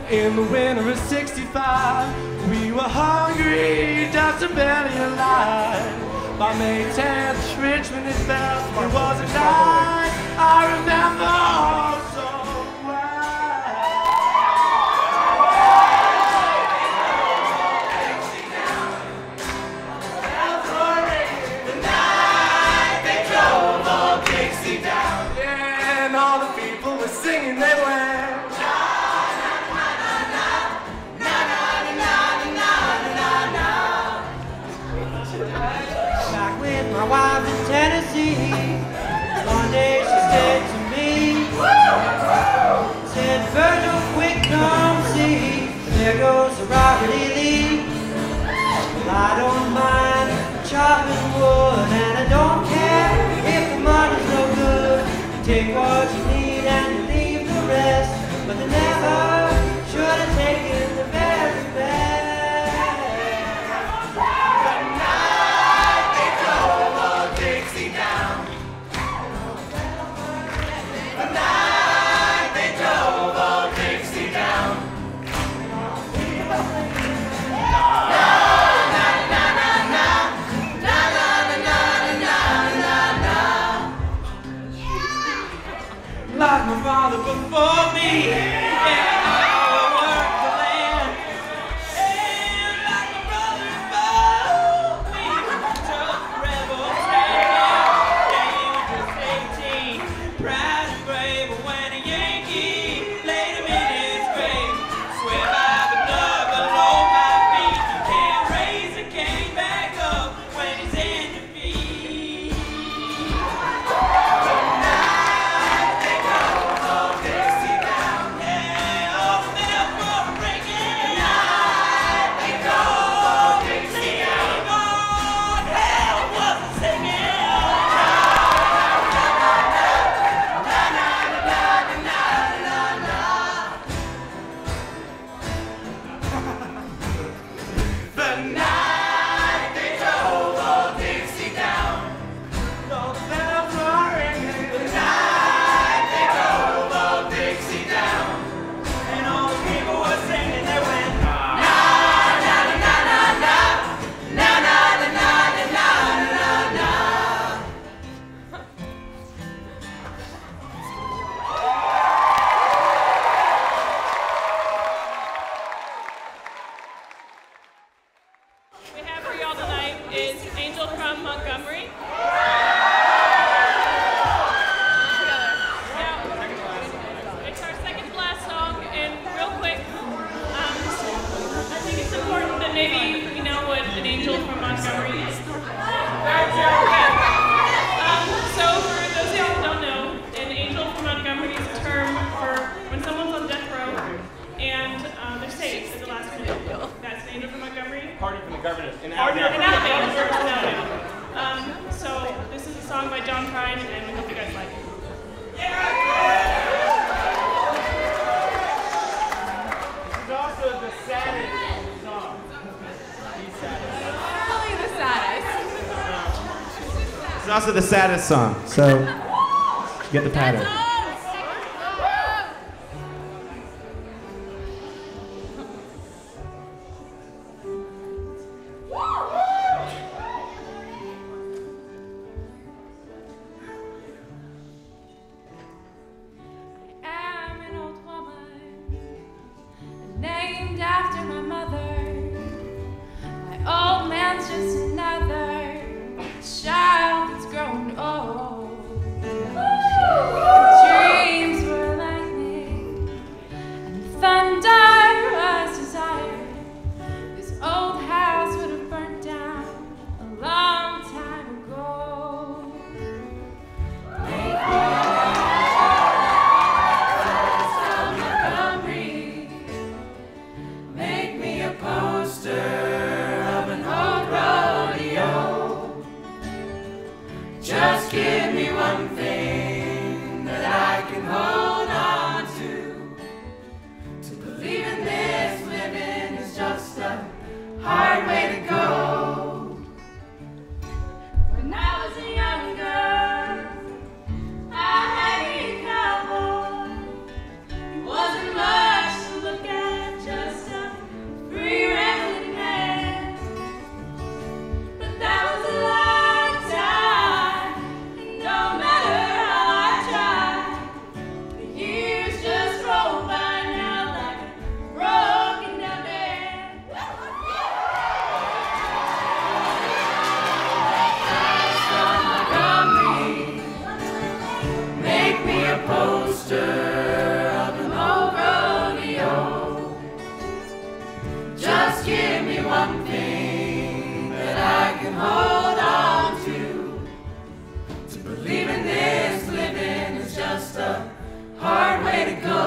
In the winter of '65, we were hungry, just barely alive. By May 10th, Richmond it fell. It was a night I remember oh so and all the people were singing their way. Back with my wife in Tennessee. One day she said to me, also the saddest song, so you get the pattern. I'm an old woman named after my mother. My old man's just another child that's grown old. Dreams were lightning and thunder was desire. This old house would have burnt down a long time ago. Make me a poster of an old rodeo. Just give me one thing that I can hold on to believe in this living is just a hard way to go. When I was a young girl, I had a cowboy. He wasn't much to look at, just a free rambling man. But that was a long time, and no matter how I tried, the years just roll by now like a broken down band. Make me a poster of an old rodeo. Just give me one thing that I can hold on to believe in this living is just a hard way to go.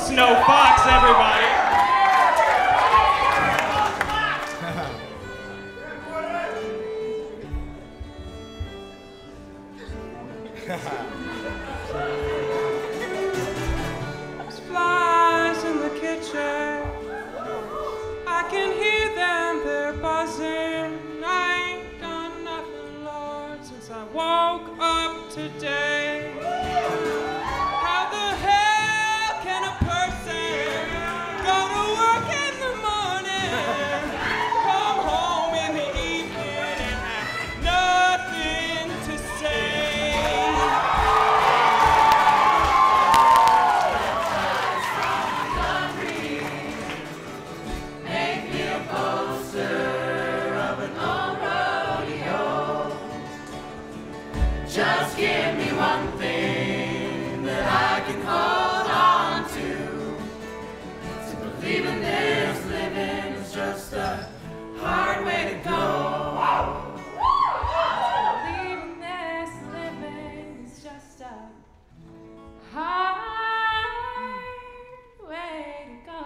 Snow Fox, everybody. There's flies in the kitchen. I can hear them, they're buzzing. I ain't done nothing, Lord, since I woke up today. How the hell can a person go to work in the morning, come home in the evening, and have nothing to say? Make me a poster of an old rodeo. Just give me one thing that I can hold on to believe in this living is just a hard way to go. Believe in this living is just a hard way to go.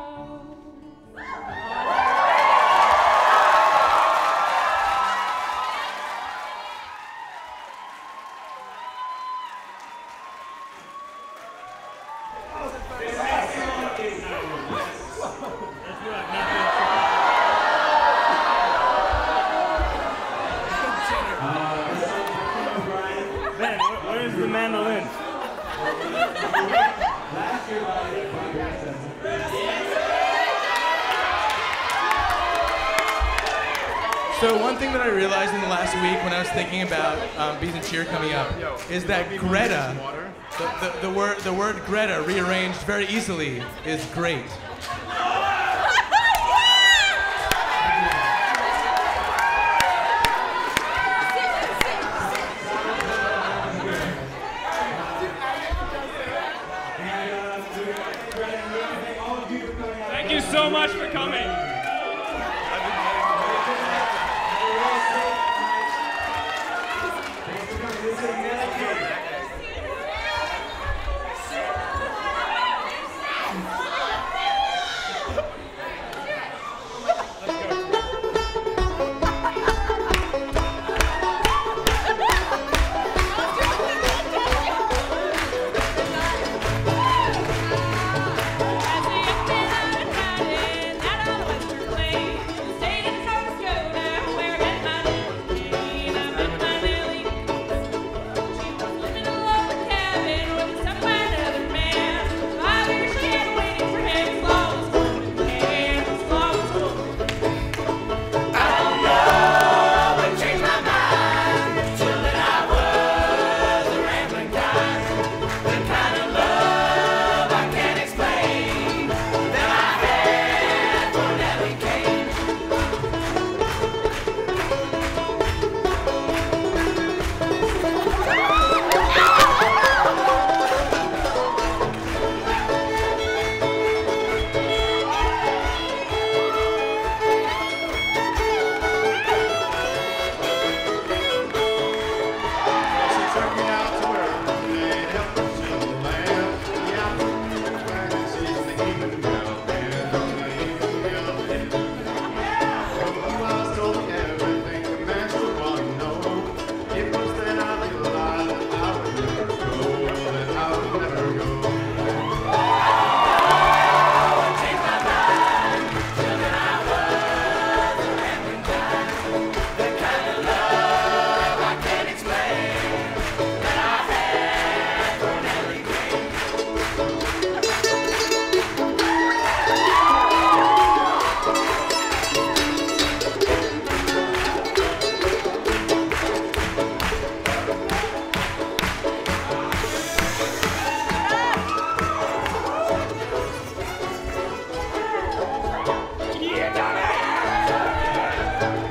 Ben, where's the mandolin? So one thing that I realized in the last week when I was thinking about Bees and Cheer coming up is that Greta, the word Greta rearranged very easily is great. Thank you so much for coming.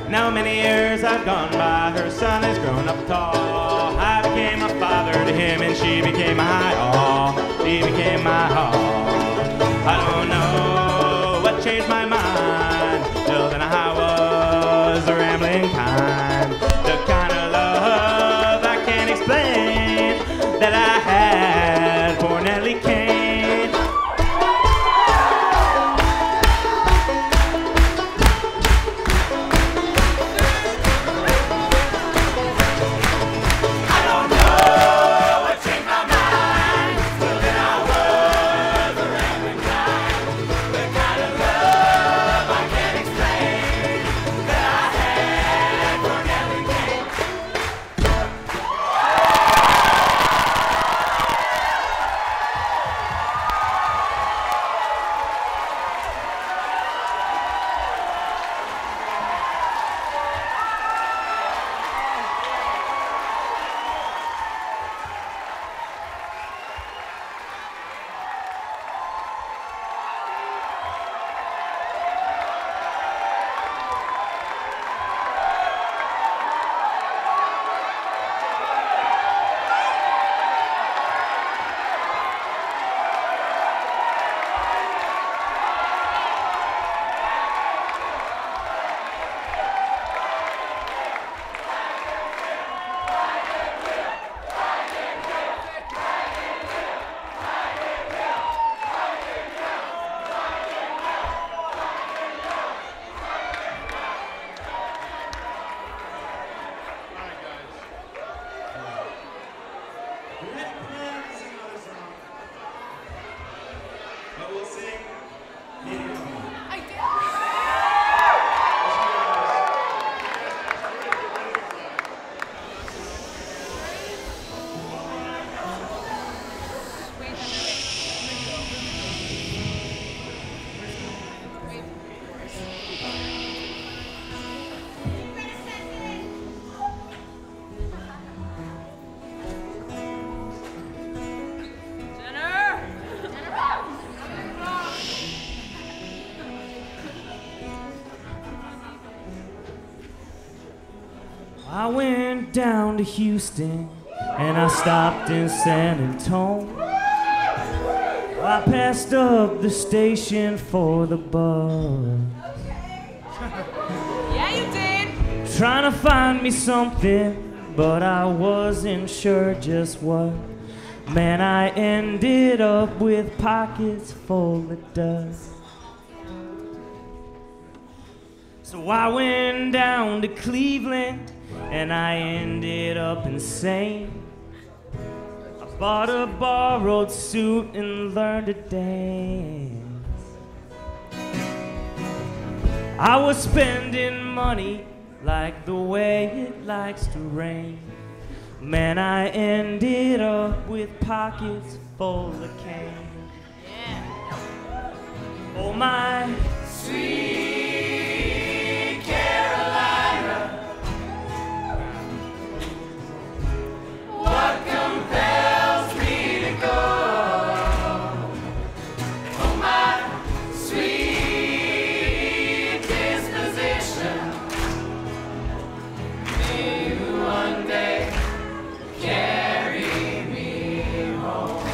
Now many years have gone by, her son has grown up tall. I became a father to him and she became my all. She became my all. I don't know what changed my mind. Till then I was a rambling kind. The kind of love I can't explain that I had for Nellie Kane. I went down to Houston and I stopped in San Antonio. I passed up the station for the bus. Yeah, you did. Trying to find me something, but I wasn't sure just what. Man, I ended up with pockets full of dust. So I went down to Cleveland and I ended up insane. I bought a borrowed suit and learned to dance. I was spending money like the way it likes to rain. Man, I ended up with pockets full of cane. Yeah. Oh my Sweet Carolina, what compels me to go? Oh, my sweet disposition, may you one day carry me home.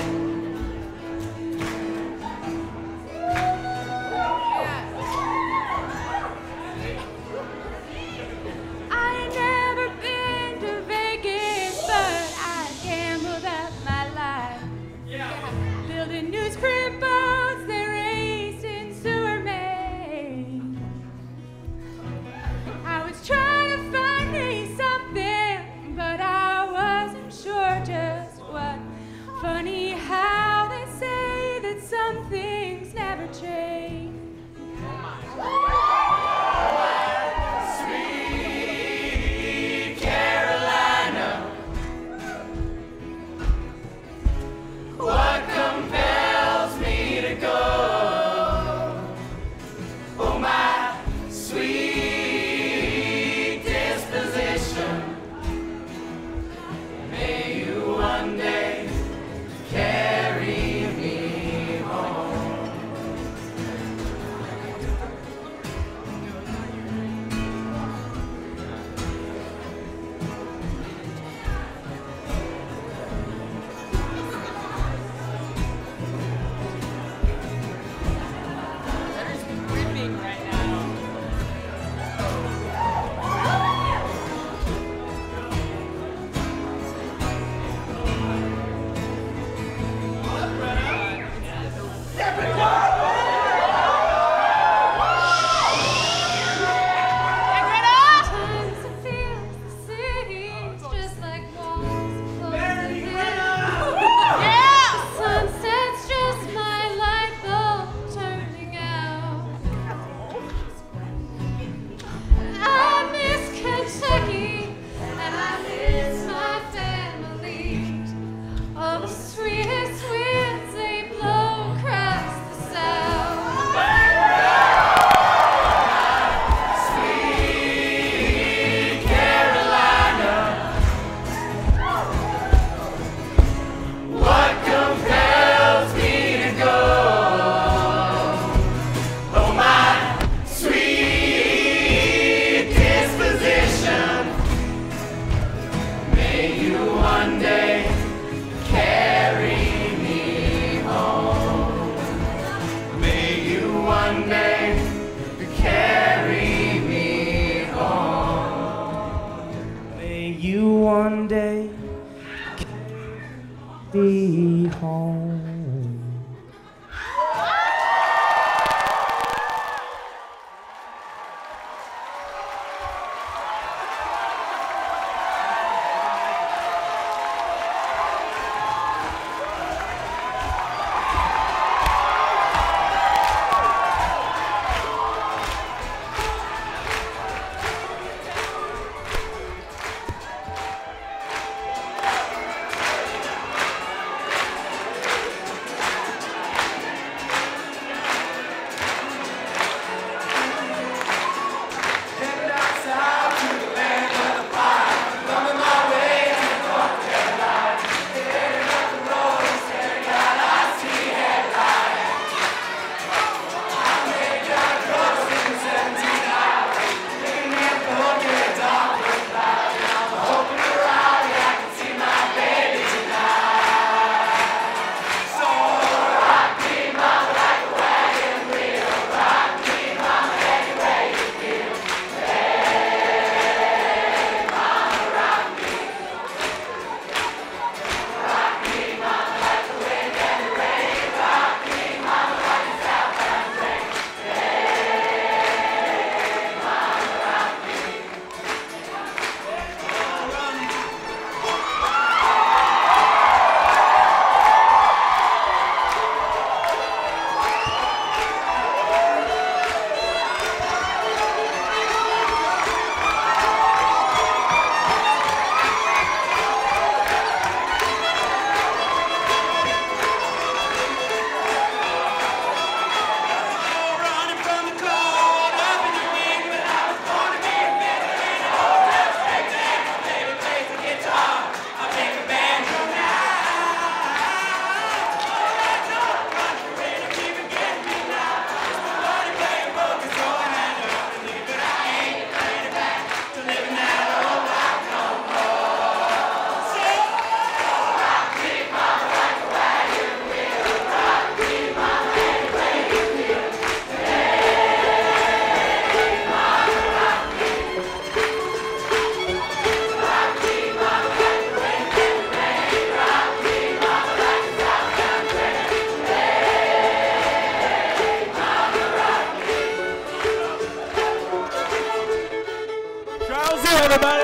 Zoo, everybody.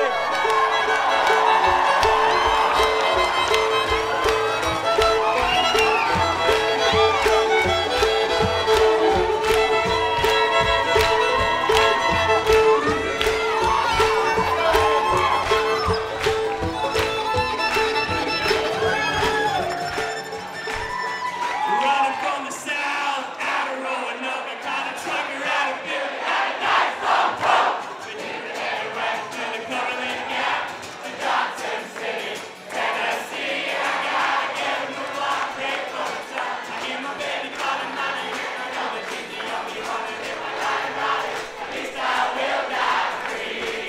Running from the south, out of rolling up, I caught a trucker out of Philly, had a nice long coat. But you can head west to the Cumberland Gap, to Johnson City, Tennessee. I gotta get a move on, break for the sun. I hear my baby calling my name, I know that she's the only one, and if I die about it, at least I will die free.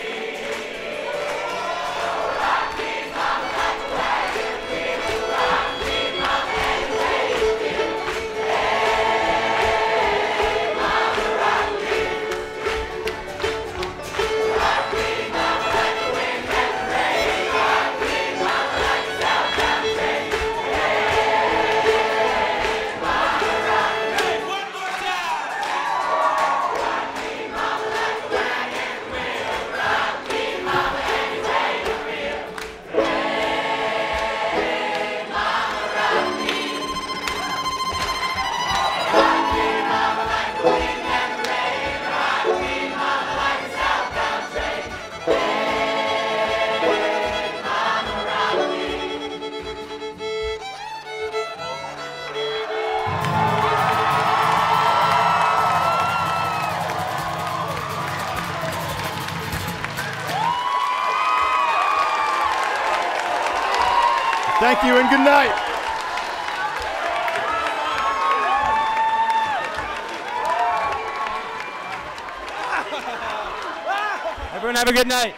Rock me, mama, like a wagon wheel. Rock me, mama, any way you feel. Thank you and good night. Everyone have a good night.